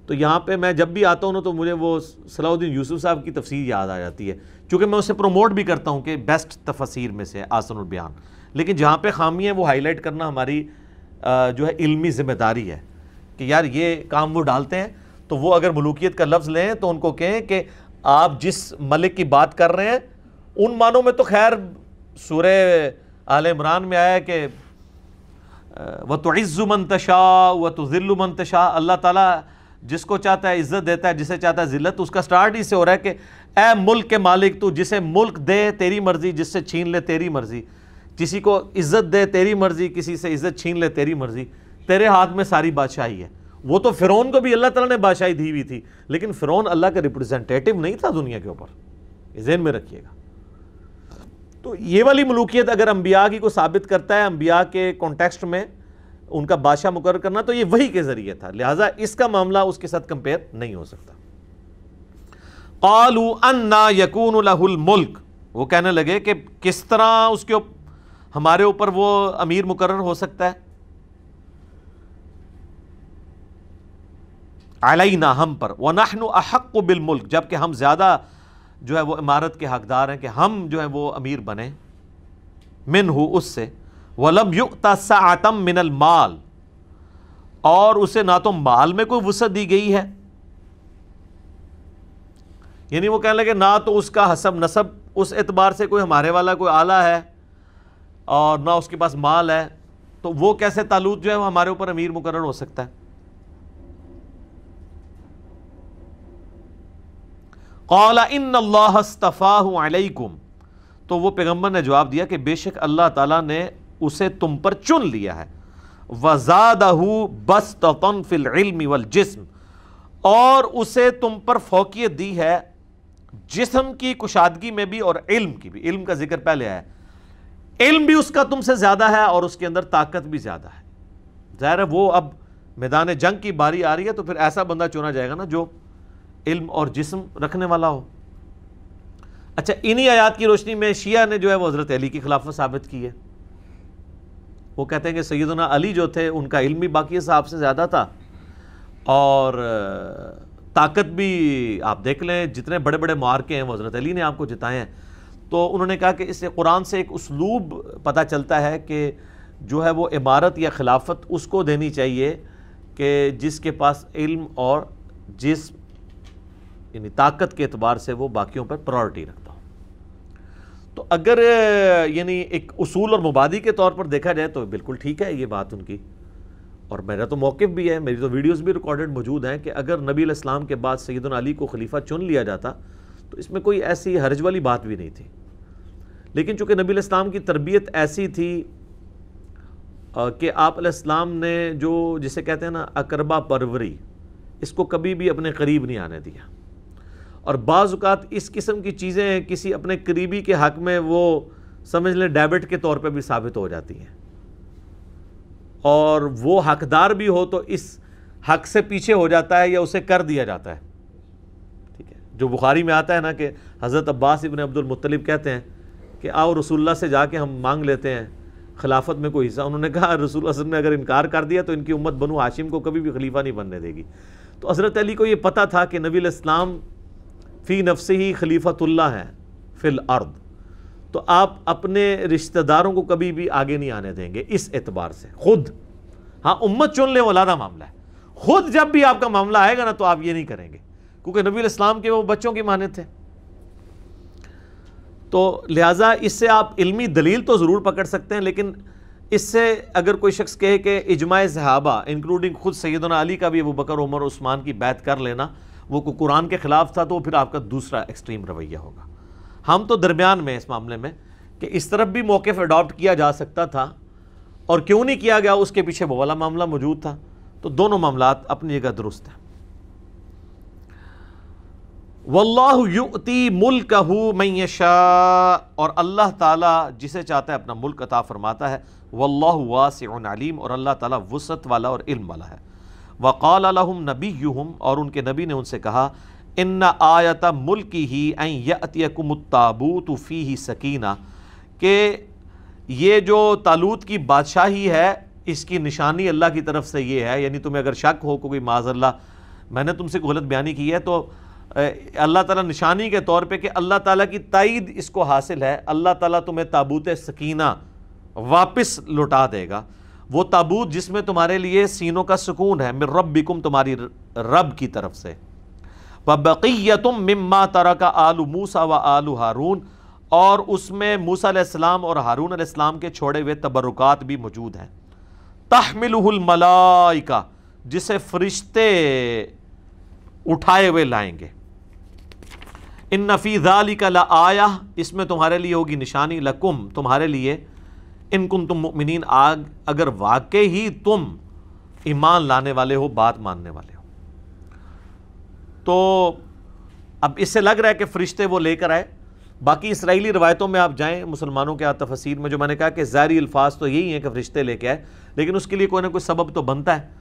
تو یہاں پہ میں جب بھی آتا ہوں نا تو مجھے وہ صلاح الدین یوسف صاحب کی تفسیر یاد آ جاتی ہے، چونکہ میں اسے پروموٹ بھی کرتا ہوں کہ بیسٹ تفسیر میں سے احسن البیان، لیکن جہاں پہ خامی ہیں وہ ہائی لائٹ کرنا ہماری جو ہے علمی ذمہ داری ہے کہ یار یہ کام وہ ڈالتے ہیں، تو وہ اگر ملوکیت کا لفظ لیں تو ان کو کہیں کہ آپ جس ملک کی بات کر رہے ہیں ان معنوں میں تو خیر سورہ آل عمران میں آیا ہے کہ وَتُعِزُّ مَن تَشَاءُ وَتُذِلُّ مَن تَشَاءُ، اللہ تعالیٰ جس کو چاہتا ہے عزت دیتا ہے، جسے چاہتا ہے ذلت۔ اس کا سٹارٹ ہی سے ہو رہا ہے کہ اے ملک کے مالک، تو جسے ملک دے تیری مرضی، جس سے چھین لے تیری مرضی، کسی کو عزت دے تیری مرضی، کسی سے عزت چھین لے تیری مرضی، تیرے ہاتھ میں ساری بادشاہی ہے۔ وہ تو فرعون کو بھی اللہ تعالیٰ نے بادشاہی دی ہوئی تھی، لیکن فرعون اللہ کا ریپرزینٹیٹو نہیں تھا دنیا کے اوپر، یہ ذہن میں رکھیے گا۔ تو یہ والی ملوکیت اگر انبیاء کی کو ثابت کرتا ہے، انبیاء کے کانٹیکسٹ میں ان کا بادشاہ مقرر کرنا، تو یہ وحی کے ذریعے تھا، لہٰذا اس کا معاملہ اس کے ساتھ کمپیئر نہیں ہو سکتا۔ قالوا انا یکون لہ الملک، وہ کہنے لگے کہ کس طرح اس کے ہمارے اوپر وہ امیر مقرر ہو سکتا ہے، علینا ہم پر، ونحن احق بالملک، جبکہ ہم زیادہ جو ہے وہ امارت کے حقدار ہیں کہ ہم جو ہے وہ امیر بنیں، منہ اس سے، وَلَمْ يُؤْتَ سَعَةً مِّنَ الْمَالِ، اور اسے نہ تو مال میں کوئی وسعت دی گئی ہے، یعنی وہ کہنے لگے نہ تو اس کا حسب نسب اس اعتبار سے کوئی ہمارے والا کوئی اعلیٰ ہے اور نہ اس کے پاس مال ہے، تو وہ کیسے طالوت جو ہے وہ ہمارے اوپر امیر مقرر ہو سکتا ہے۔ قال ان اللہ اصطفاہ علیکم، تو وہ پیغمبر نے جواب دیا کہ بے شک اللہ تعالیٰ نے اسے تم پر چن لیا ہے، وزادہ بسطۃ فی العلم والجسم، اور اسے تم پر فوقیت دی ہے جسم کی کشادگی میں بھی اور علم کی بھی، علم کا ذکر پہلے آیا ہے، علم بھی اس کا تم سے زیادہ ہے اور اس کے اندر طاقت بھی زیادہ ہے۔ ظاہر ہے وہ اب میدان جنگ کی باری آ رہی ہے تو پھر ایسا بندہ چنا جائے گا نا جو علم اور جسم رکھنے والا ہو۔ اچھا، انہی آیات کی روشنی میں شیعہ نے جو ہے وہ حضرت علی کی خلافت ثابت کی ہے۔ وہ کہتے ہیں کہ سیدنا علی جو تھے ان کا علم بھی باقی صحابہ سے زیادہ تھا اور طاقت بھی، آپ دیکھ لیں جتنے بڑے بڑے معرکے ہیں وہ حضرت علی نے آپ کو جتائے ہیں۔ تو انہوں نے کہا کہ اس سے قرآن سے ایک اسلوب پتہ چلتا ہے کہ جو ہے وہ عمارت یا خلافت اس کو دینی چاہیے کہ جس کے پاس علم اور جسم یعنی طاقت کے اعتبار سے وہ باقیوں پر پرائرٹی رکھتا ہو۔ تو اگر یعنی ایک اصول اور مبادی کے طور پر دیکھا جائے تو بالکل ٹھیک ہے یہ بات ان کی، اور میرا تو موقف بھی ہے، میری تو ویڈیوز بھی ریکارڈڈ موجود ہیں کہ اگر نبی علیہ السلام کے بعد سیدنا علی کو خلیفہ چن لیا جاتا تو اس میں کوئی ایسی حرج والی بات بھی نہیں تھی، لیکن چونکہ نبی علیہ السلام کی تربیت ایسی تھی کہ آپ علیہ السلام نے جو جسے کہتے ہیں نا اقربا پروری، اس کو کبھی بھی اپنے قریب نہیں آنے دیا، اور بعض اوقات اس قسم کی چیزیں کسی اپنے قریبی کے حق میں وہ سمجھ لیں ڈیبٹ کے طور پہ بھی ثابت ہو جاتی ہیں، اور وہ حقدار بھی ہو تو اس حق سے پیچھے ہو جاتا ہے یا اسے کر دیا جاتا ہے۔ ٹھیک ہے، جو بخاری میں آتا ہے نا کہ حضرت عباس ابن عبد المطلب کہتے ہیں کہ آؤ رسول اللہ سے جا کے ہم مانگ لیتے ہیں خلافت میں کوئی حصہ۔ انہوں نے کہا رسول اللہ صلی اللہ علیہ وسلم نے اگر انکار کر دیا تو ان کی امت بنو ہاشم کو کبھی بھی خلیفہ نہیں بننے دے گی۔ تو حضرت علی کو یہ پتہ تھا کہ نبی علیہ السلام فی نفسہ ہی خلیفۃ اللہ ہے فی الارض، تو آپ اپنے رشتہ داروں کو کبھی بھی آگے نہیں آنے دیں گے اس اعتبار سے خود۔ ہاں امت چن لے وہ علیحدہ معاملہ ہے، خود جب بھی آپ کا معاملہ آئے گا نا تو آپ یہ نہیں کریں گے، کیونکہ نبی علیہ السلام کے وہ بچوں کی مانند تھے۔ تو لہٰذا اس سے آپ علمی دلیل تو ضرور پکڑ سکتے ہیں، لیکن اس سے اگر کوئی شخص کہے کہ اجماع صحابہ انکلوڈنگ خود سیدنا علی کا بھی ابوبکر عمر عثمان کی بیعت کر لینا وہ قرآن کے خلاف تھا، تو پھر آپ کا دوسرا ایکسٹریم رویہ ہوگا۔ ہم تو درمیان میں اس معاملے میں کہ اس طرف بھی موقف اڈاپٹ کیا جا سکتا تھا اور کیوں نہیں کیا گیا، اس کے پیچھے وہ والا معاملہ موجود تھا، تو دونوں معاملات اپنی جگہ درست ہیں۔ واللہ یؤتی ملکہ من یشاء، اور اللہ تعالیٰ جسے چاہتا ہے اپنا ملک عطا فرماتا ہے، واللہ واسع علیم، اور اللہ تعالیٰ وسعت والا اور علم والا ہے۔ وقال لهم نبیہم، اور ان کے نبی نے ان سے کہا، ان آیت ملکہ ان یأتیکم التابوت فیہ سکینہ، کہ یہ جو طالوت کی بادشاہی ہے اس کی نشانی اللہ کی طرف سے یہ ہے، یعنی تمہیں اگر شک ہو کوئی معاذ اللہ میں نے تم سے غلط بیانی کی ہے تو اللہ تعالیٰ نشانی کے طور پہ کہ اللہ تعالیٰ کی تائید اس کو حاصل ہے، اللہ تعالیٰ تمہیں تابوت سکینہ واپس لوٹا دے گا، وہ تابوت جس میں تمہارے لیے سینوں کا سکون ہے، من ربکم تمہاری رب کی طرف سے، وَبَقِيَّةٌ مِّمَّا تَرَكَ آلُ مُوسَى وَآلُ ہارون، اور اس میں موسیٰ علیہ السلام اور ہارون علیہ السلام کے چھوڑے ہوئے تبرکات بھی موجود ہیں، تَحْمِلُهُ الْمَلَائِكَةُ جسے فرشتے اٹھائے ہوئے لائیں گے، ان فی ذالک لآیہ اس میں تمہارے لیے ہوگی نشانی، لکم تمہارے لیے، ان کنتم مؤمنین اگر واقعی ہی تم ایمان لانے والے ہو، بات ماننے والے ہو۔ تو اب اس سے لگ رہا ہے کہ فرشتے وہ لے کر آئے۔ باقی اسرائیلی روایتوں میں آپ جائیں، مسلمانوں کے تفسیر میں جو میں نے کہا کہ ظاہری الفاظ تو یہی ہیں کہ فرشتے لے کے آئے، لیکن اس کے لیے کوئی نہ کوئی سبب تو بنتا ہے۔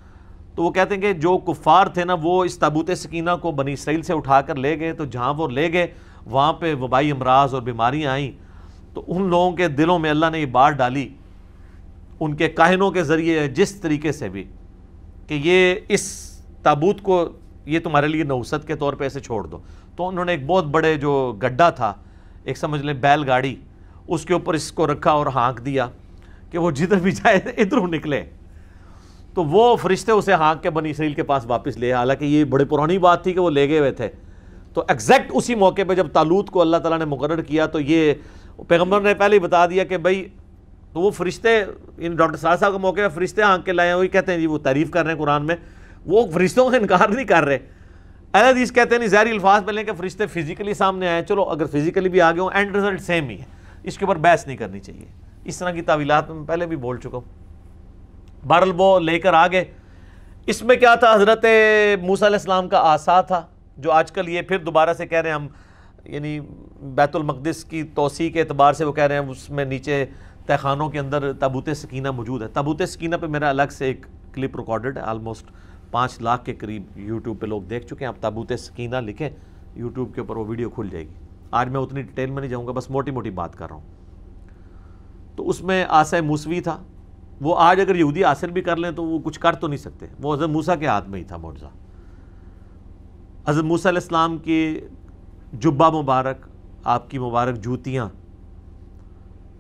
تو وہ کہتے ہیں کہ جو کفار تھے نا، وہ اس تابوت سکینہ کو بنی اسرائیل سے اٹھا کر لے گئے، تو جہاں وہ لے گئے وہاں پہ وبائی امراض اور بیماریاں آئیں، تو ان لوگوں کے دلوں میں اللہ نے یہ بات ڈالی ان کے کاہنوں کے ذریعے جس طریقے سے بھی، کہ یہ اس تابوت کو یہ تمہارے لیے نوست کے طور پہ ایسے چھوڑ دو۔ تو انہوں نے ایک بہت بڑے جو گڈھا تھا، ایک سمجھ لیں بیل گاڑی، اس کے اوپر اس کو رکھا اور ہانک دیا کہ وہ جدھر بھی جائے ادھر نکلے۔ تو وہ فرشتے اسے ہانک کے بنی اسرائیل کے پاس واپس لے، حالانکہ یہ بڑی پرانی بات تھی کہ وہ لے گئے ہوئے تھے۔ تو ایگزیکٹ اسی موقع پہ جب طالوت کو اللہ تعالیٰ نے مقرر کیا، تو یہ پیغمبر نے پہلے ہی بتا دیا کہ بھائی، تو وہ فرشتے ان ڈاکٹر صاحب کے موقع پہ فرشتے ہانک کے لائے ہیں، وہی کہتے ہیں جی وہ تعریف کر رہے ہیں قرآن میں، وہ فرشتوں سے انکار نہیں کر رہے۔ اہل حدیث کہتے ہیں نہیں، ظاہری الفاظ میں لیں کہ فرشتے فزیکلی سامنے آئے، چلو اگر فزیکلی بھی آگے ہوں اینڈ رزلٹ سیم ہی ہے، اس کے اوپر بحث نہیں کرنی چاہیے۔ اس طرح کی تعویلات میں پہلے بھی بول چکا ہوں۔ بہرحال وہ لے کر آگے۔ اس میں کیا تھا؟ حضرت موسیٰ علیہ السلام کا عصا تھا، جو آج کل یہ پھر دوبارہ سے کہہ رہے ہیں ہم، یعنی بیت المقدس کی توسیع کے اعتبار سے وہ کہہ رہے ہیں اس میں نیچے تہ خانوں کے اندر تابوت سکینہ موجود ہے۔ تابوت سکینہ پہ میرا الگ سے ایک کلپ ریکارڈڈ ہے، آلموسٹ 5 لاکھ کے قریب یوٹیوب پہ لوگ دیکھ چکے ہیں۔ آپ تابوت سکینہ لکھیں یوٹیوب کے اوپر، وہ ویڈیو کھل جائے گی۔ آج میں اتنی ڈیٹیل میں نہیں جاؤں گا، بس موٹی موٹی بات کر رہا ہوں۔ تو اس میں عصا موسوی تھا، وہ آج اگر یہودی حاصل بھی کر لیں تو وہ کچھ کر تو نہیں سکتے، وہ حضرت موسیٰ کے ہاتھ میں ہی تھا معجزہ۔ حضرت موسیٰ علیہ السلام کی جبہ مبارک، آپ کی مبارک جوتیاں،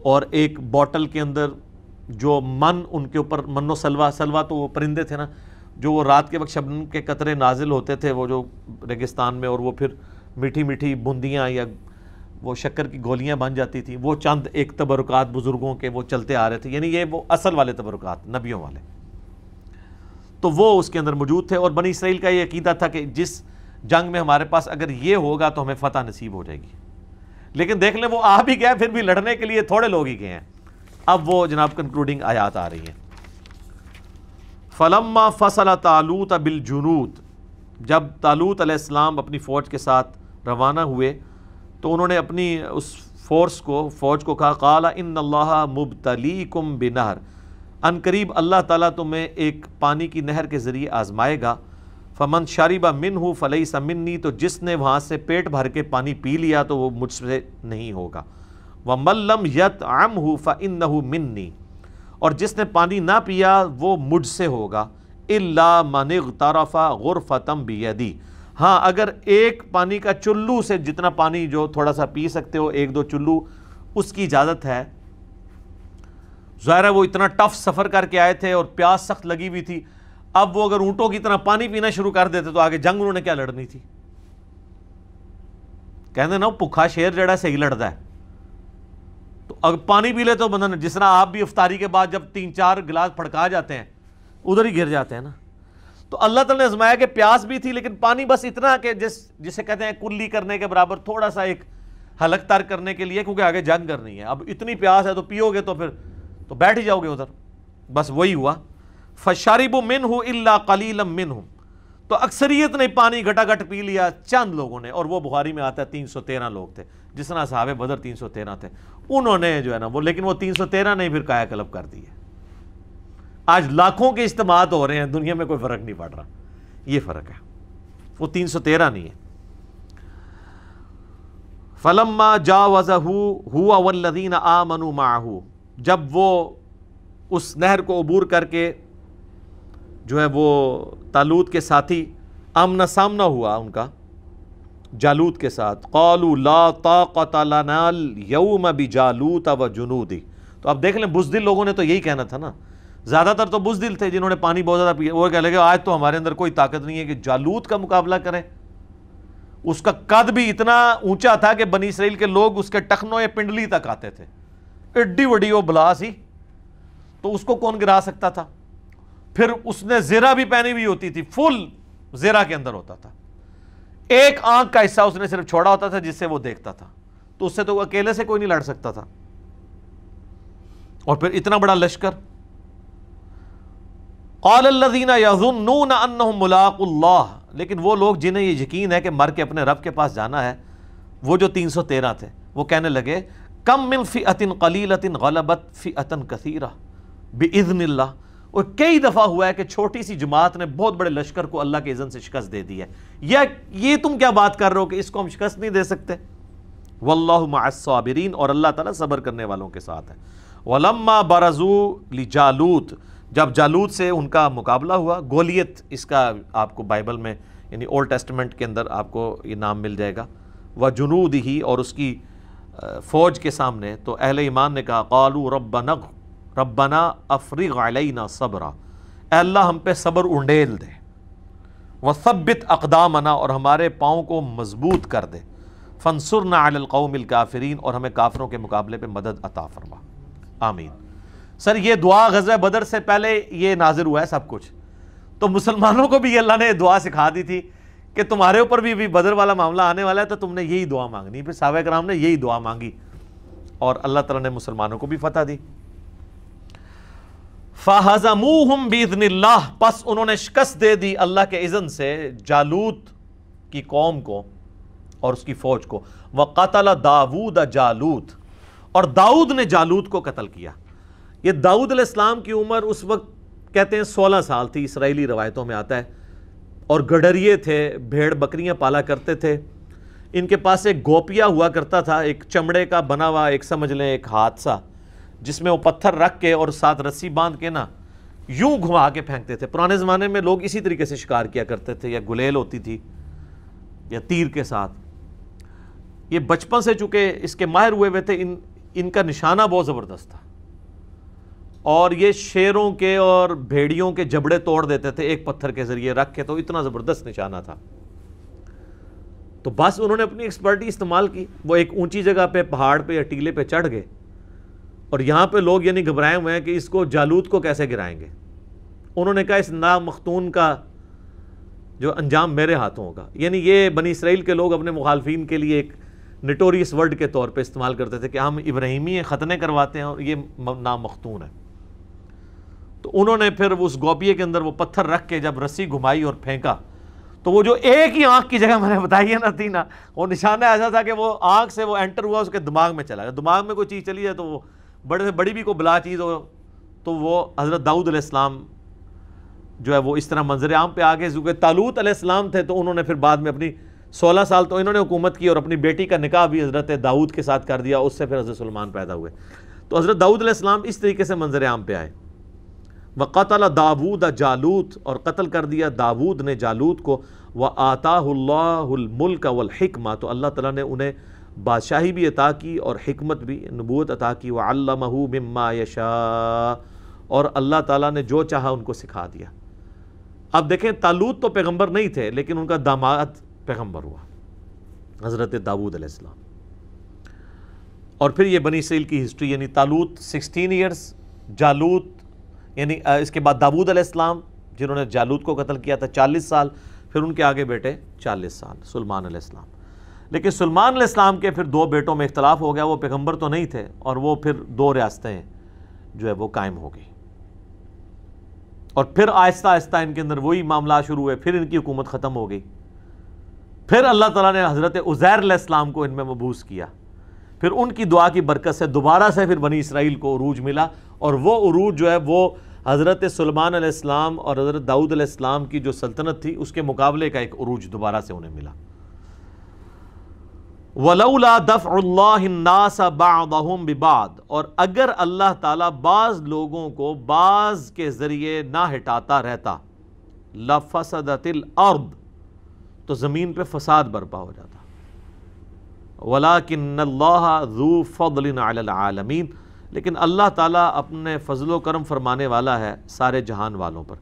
اور ایک بوٹل کے اندر جو من ان کے اوپر، من و سلوا تو وہ پرندے تھے نا، جو وہ رات کے وقت شبنم کے قطرے نازل ہوتے تھے وہ جو ریگستان میں، اور وہ پھر میٹھی میٹھی بوندیاں یا وہ شکر کی گولیاں بن جاتی تھیں، وہ چند ایک تبرکات بزرگوں کے وہ چلتے آ رہے تھے، یعنی یہ وہ اصل والے تبرکات نبیوں والے، تو وہ اس کے اندر موجود تھے۔ اور بنی اسرائیل کا یہ عقیدہ تھا کہ جس جنگ میں ہمارے پاس اگر یہ ہوگا تو ہمیں فتح نصیب ہو جائے گی، لیکن دیکھ لیں وہ آ بھی گئے، پھر بھی لڑنے کے لیے تھوڑے لوگ ہی گئے ہیں۔ اب وہ جناب کنکلوڈنگ آیات آ رہی ہیں۔ فلما فصل طالوت بالجنود، جب طالوت علیہ السلام اپنی فوج کے ساتھ روانہ ہوئے تو انہوں نے اپنی اس فوج کو کہا، قال ان اللہ مبتلیکم بنہر، ان قریب اللہ تعالیٰ تمہیں ایک پانی کی نہر کے ذریعے آزمائے گا، فمن شرب منہ فلیس منی، تو جس نے وہاں سے پیٹ بھر کے پانی پی لیا تو وہ مجھ سے نہیں ہوگا، ومن لم یطعمہ فانہ منی، اور جس نے پانی نہ پیا وہ مجھ سے ہوگا، الا من اغترف غرفۃ بیدی، ہاں اگر ایک پانی کا چلو سے جتنا پانی جو تھوڑا سا پی سکتے ہو، 1-2 چلو، اس کی اجازت ہے۔ ظاہر ہے وہ اتنا ٹف سفر کر کے آئے تھے اور پیاس سخت لگی ہوئی تھی، اب وہ اگر اونٹوں کی طرح پانی پینا شروع کر دیتے تو آگے جنگ انہوں نے کیا لڑنی تھی؟ کہتے نا بھوکھا شیر جڑا صحیح لڑتا ہے، تو اگر پانی پی لے تو بندہ، جس طرح آپ بھی افطاری کے بعد جب 3-4 گلاس پھڑکا جاتے ہیں ادھر ہی گر جاتے ہیں نا، تو اللہ تعالیٰ نے آزمایا کہ پیاس بھی تھی لیکن پانی بس اتنا کہ جسے کہتے ہیں کلی کرنے کے برابر، تھوڑا سا ایک حلق تر کرنے کے لیے، کیونکہ آگے جنگ کرنی ہے۔ اب اتنی پیاس ہے تو پیو گے تو پھر تو بیٹھ ہی جاؤ گے ادھر، بس وہی ہوا۔ فَشَرِبُوا مِنْهُ إِلَّا قَلِيلًا مِنْهُمْ، تو اکثریت نے پانی گھٹا گھٹ پی لیا، چند لوگوں نے، اور وہ بخاری میں آتا ہے 313 لوگ تھے، جس طرح صحابہ بدر 313 تھے، انہوں نے جو ہے نا وہ، لیکن وہ 313 نے پھر کایا کلب کر دی ہے۔ آج لاکھوں کے اجتماعات ہو رہے ہیں دنیا میں، کوئی فرق نہیں پڑ رہا، یہ فرق ہے، وہ 313 نہیں ہے۔ فَلَمَّا جَاوَزَهُ هُوَ وَالَّذِينَ آمَنُوا مَعَهُ، جب وہ اس نہر کو عبور کر کے جو ہے وہ طالوت کے ساتھی آمنا سامنا ہوا ان کا جالوت کے ساتھ. قالوا لا طاقت لنا اليوم بجالوت وجنودہ. تو اب دیکھ لیں بزدل لوگوں نے تو یہی کہنا تھا نا, زیادہ تر تو بزدل تھے جنہوں نے پانی بہت زیادہ پیا, وہ کہنے لگے آج تو ہمارے اندر کوئی طاقت نہیں ہے کہ جالوت کا مقابلہ کریں. اس کا قد بھی اتنا اونچا تھا کہ بنی اسرائیل کے لوگ اس کے ٹخنوں یا پنڈلی تک آتے تھے, ایڈی وڈی وہ بلا سی, تو اس کو کون گرا سکتا تھا. پھر اس نے زیرہ بھی پہنی ہوئی ہوتی تھی, فل زیرہ کے اندر ہوتا تھا, ایک آنکھ کا حصہ اس نے صرف چھوڑا ہوتا تھا جس سے وہ دیکھتا تھا, تو اس سے تو اکیلے سے کوئی نہیں لڑ سکتا تھا. اور پھر اتنا بڑا لشکر. قال الذین یظنون انہم ملاقو اللہ, لیکن وہ لوگ جنہیں یہ یقین ہے کہ مر کے اپنے رب کے پاس جانا ہے, وہ جو 313 تھے, وہ کہنے لگے کم من فئۃ قلیلۃ غلبت فئۃ کثیرہ باذن اللہ. اور کئی دفعہ ہوا ہے کہ چھوٹی سی جماعت نے بہت بڑے لشکر کو اللہ کے اذن سے شکست دے دی ہے. یہ تم کیا بات کر رہے ہو کہ اس کو ہم شکست نہیں دے سکتے؟ واللہ مع الصابرین, اور اللہ تعالیٰ صبر کرنے والوں کے ساتھ ہے. وَلَمَّا بَرَزُوا لِجَالُوتَ, جب جالوت سے ان کا مقابلہ ہوا. گولیت اس کا آپ کو بائبل میں یعنی اولڈ ٹیسٹمنٹ کے اندر آپ کو یہ نام مل جائے گا. وَجُنُودِهِ, اور اس کی فوج کے سامنے تو اہل ایمان نے کہا قالوا ربنا افرغ علینا صبرا, اے اللہ ہم پہ صبر انڈیل دے. وثبت اقدامنا, اور ہمارے پاؤں کو مضبوط کر دے. فانصرنا علی القوم الکافرین, اور ہمیں کافروں کے مقابلے پہ مدد عطا فرما. آمین. سر یہ دعا غزوہ بدر سے پہلے یہ نازل ہوا ہے سب کچھ, تو مسلمانوں کو بھی اللہ نے دعا سکھا دی تھی کہ تمہارے اوپر بھی بدر والا معاملہ آنے والا ہے, تو تم نے یہی دعا مانگنی. پھر صحابہ کرام نے یہی دعا مانگی اور اللہ تعالیٰ نے مسلمانوں کو بھی فتح دی. فَهَزَمُوهُمْ بِإِذْنِ اللَّهِ, پس انہوں نے شکست دے دی اللہ کے اذن سے جالوت کی قوم کو اور اس کی فوج کو. وَقَتَلَ دَاوُودَ جالوت, اور داؤد نے جالوت کو قتل کیا. یہ داؤد علیہ السلام کی عمر اس وقت کہتے ہیں 16 سال تھی, اسرائیلی روایتوں میں آتا ہے, اور گڈریے تھے, بھیڑ بکریاں پالا کرتے تھے. ان کے پاس ایک گوپیا ہوا کرتا تھا, ایک چمڑے کا بنا ہوا, ایک سمجھ لیں ایک ہاتھ سا, جس میں وہ پتھر رکھ کے اور ساتھ رسی باندھ کے نا یوں گھما کے پھینکتے تھے. پرانے زمانے میں لوگ اسی طریقے سے شکار کیا کرتے تھے, یا گلیل ہوتی تھی یا تیر کے ساتھ. یہ بچپن سے چونکہ اس کے ماہر ہوئے ہوئے تھے, ان کا نشانہ بہت زبردست تھا, اور یہ شیروں کے اور بھیڑیوں کے جبڑے توڑ دیتے تھے ایک پتھر کے ذریعے رکھ کے, تو اتنا زبردست نشانہ تھا. تو بس انہوں نے اپنی ایکسپرٹی استعمال کی. وہ ایک اونچی جگہ پہ پہاڑ پہ یا ٹیلے پہ چڑھ گئے, اور یہاں پہ لوگ یعنی گھبرائے ہوئے ہیں کہ اس کو جالوت کو کیسے گرائیں گے. انہوں نے کہا اس نامختون کا جو انجام میرے ہاتھوں ہوگا. یعنی یہ بنی اسرائیل کے لوگ اپنے مخالفین کے لیے ایک نٹوریس ورڈ کے طور پہ استعمال کرتے تھے کہ ہم ابراہیمی ہیں, ختنے کرواتے ہیں, اور یہ نامختون ہے. تو انہوں نے پھر اس گوپیے کے اندر وہ پتھر رکھ کے جب رسی گھمائی اور پھینکا, تو وہ جو ایک ہی آنکھ کی جگہ میں نے بتائی ہے نا تھی نا, وہ نشانہ ایسا تھا کہ وہ آنکھ سے وہ انٹر ہوا, اس کے دماغ میں چلا گیا. دماغ میں کوئی چیز چلی جائے تو وہ بڑے سے بڑی بھی کوئی بلا چیز ہو, تو وہ حضرت داؤد علیہ السلام جو ہے وہ اس طرح منظر عام پہ آگے. کیونکہ طالوت علیہ السلام تھے, تو انہوں نے پھر بعد میں اپنی 16 سال تو انہوں نے حکومت کی, اور اپنی بیٹی کا نکاح بھی حضرت داؤد کے ساتھ کر دیا, اس سے پھر حضرت سلیمان پیدا ہوئے. تو حضرت داؤد علیہ السلام اس طریقے سے منظر عام پہ آئے. وَقَتَلَ دَاوُودَ جالوت, اور قتل کر دیا داود نے جالوت کو. وَآتَاهُ اللَّهُ الْمُلْكَ وَالْحِكْمَةَ, تو اللہ تعالیٰ نے انہیں بادشاہی بھی عطا کی اور حکمت بھی, نبوت عطا کی. وَعَلَّمَهُ مِمَّا يَشَاءُ, اور اللہ تعالیٰ نے جو چاہا ان کو سکھا دیا. اب دیکھیں طالوت تو پیغمبر نہیں تھے, لیکن ان کا داماد پیغمبر ہوا, حضرت داود علیہ السلام. اور پھر یہ بنی اسرائیل کی ہسٹری, یعنی طالوت 16 ایئرز, جالوت یعنی اس کے بعد داود علیہ السلام جنہوں نے جالوت کو قتل کیا تھا 40 سال, پھر ان کے آگے بیٹے 40 سال سلیمان علیہ السلام. لیکن سلیمان علیہ السلام کے پھر 2 بیٹوں میں اختلاف ہو گیا, وہ پیغمبر تو نہیں تھے, اور وہ پھر 2 ریاستیں جو ہے وہ قائم ہو گئی. اور پھر آہستہ آہستہ ان کے اندر وہی معاملات شروع ہوئے, پھر ان کی حکومت ختم ہو گئی. پھر اللہ تعالیٰ نے حضرت عزیر علیہ السلام کو ان میں مبعوث کیا. پھر ان کی دعا کی برکت سے دوبارہ سے پھر بنی اسرائیل کو عروج ملا, اور وہ عروج جو ہے وہ حضرت سلیمان علیہ السلام اور حضرت داؤد علیہ السلام کی جو سلطنت تھی اس کے مقابلے کا ایک عروج دوبارہ سے انہیں ملا. وَلَوْلَا دَفْعُ اللَّهِ النَّاسَ بَعْضَهُمْ بِبَعْضٍ, اور اگر اللہ تعالیٰ بعض لوگوں کو بعض کے ذریعے نہ ہٹاتا رہتا, لَفَسَدَتِ الْأَرْض, تو زمین پہ فساد برپا ہو جاتا. وَلَٰكِنَّ اللَّهَ ذُو فَضْلٍ عَلَى الْعَالَمِينَ، لیکن اللہ تعالیٰ اپنے فضل و کرم فرمانے والا ہے سارے جہان والوں پر.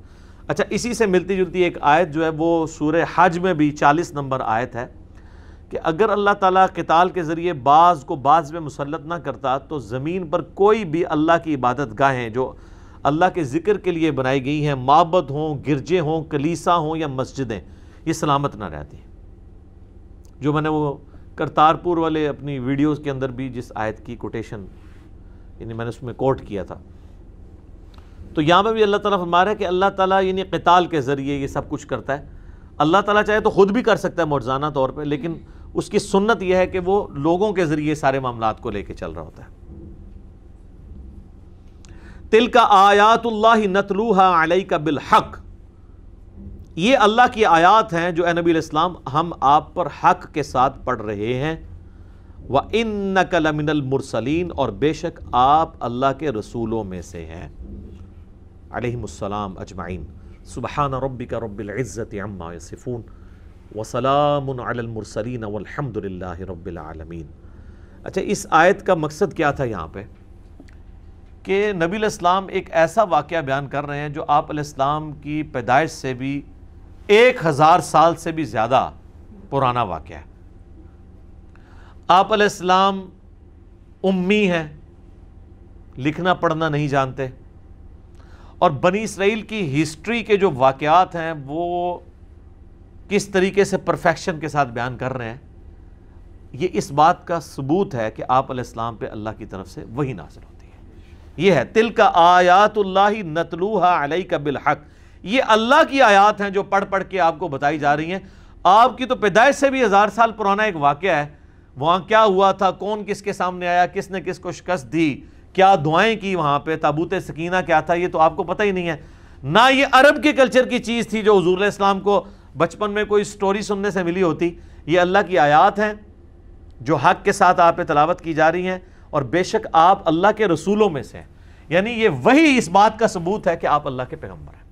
اچھا، اسی سے ملتی جلتی ایک آیت جو ہے وہ سورہ حج میں بھی 40 نمبر آیت ہے کہ اگر اللہ تعالیٰ قتال کے ذریعے بعض کو بعض میں مسلط نہ کرتا تو زمین پر کوئی بھی اللہ کی عبادت گاہیں جو اللہ کے ذکر کے لیے بنائی گئی ہیں، معبد ہوں، گرجے ہوں، کلیسا ہوں یا مسجدیں، یہ سلامت نہ رہتی. جو میں نے وہ کرتارپور والے اپنی ویڈیوز کے اندر بھی جس آیت کی کوٹیشن یعنی میں نے اس میں کوٹ کیا تھا، تو یہاں پہ بھی اللہ تعالیٰ فرما رہا ہے کہ اللہ تعالیٰ یعنی قتال کے ذریعے یہ سب کچھ کرتا ہے. اللہ تعالیٰ چاہے تو خود بھی کر سکتا ہے معجزانہ طور پہ، لیکن اس کی سنت یہ ہے کہ وہ لوگوں کے ذریعے سارے معاملات کو لے کے چل رہا ہوتا ہے. تِلْكَ آیات اللہ نتلوها علیک بالحق، یہ اللہ کی آیات ہیں جو اے نبی علیہ السلام ہم آپ پر حق کے ساتھ پڑھ رہے ہیں. وَإِنَّكَ لَمِنَ الْمُرْسَلِينَ، اور بے شک آپ اللہ کے رسولوں میں سے ہیں. علیہم السلام اجمعین. سبحان ربک رب العزت عما یصفون وسلام علی المرسلین والحمد للہ رب العالمین. اچھا، اس آیت کا مقصد کیا تھا یہاں پہ کہ نبی علیہ السلام ایک ایسا واقعہ بیان کر رہے ہیں جو آپ علیہ السلام کی پیدائش سے بھی 1000 سال سے بھی زیادہ پرانا واقعہ ہے. آپ علیہ السلام امی ہیں، لکھنا پڑھنا نہیں جانتے، اور بنی اسرائیل کی ہسٹری کے جو واقعات ہیں وہ کس طریقے سے پرفیکشن کے ساتھ بیان کر رہے ہیں، یہ اس بات کا ثبوت ہے کہ آپ علیہ السلام پہ اللہ کی طرف سے وحی نازل ہوتی ہے. یہ ہے تِلْكَ آیات اللہ نتلوها علیک بالحق، یہ اللہ کی آیات ہیں جو پڑھ پڑھ کے آپ کو بتائی جا رہی ہیں. آپ کی تو پیدائش سے بھی 1000 سال پرانا ایک واقعہ ہے. وہاں کیا ہوا تھا، کون کس کے سامنے آیا، کس نے کس کو شکست دی، کیا دعائیں کی وہاں پہ، تابوت سکینہ کیا تھا، یہ تو آپ کو پتہ ہی نہیں ہے. نہ یہ عرب کے کلچر کی چیز تھی جو حضور علیہ السلام کو بچپن میں کوئی سٹوری سننے سے ملی ہوتی. یہ اللہ کی آیات ہیں جو حق کے ساتھ آپ پہ تلاوت کی جا رہی ہیں، اور بے شک آپ اللہ کے رسولوں میں سے ہیں. یعنی یہ وہی اس بات کا ثبوت ہے کہ آپ اللہ کے پیغمبر ہیں.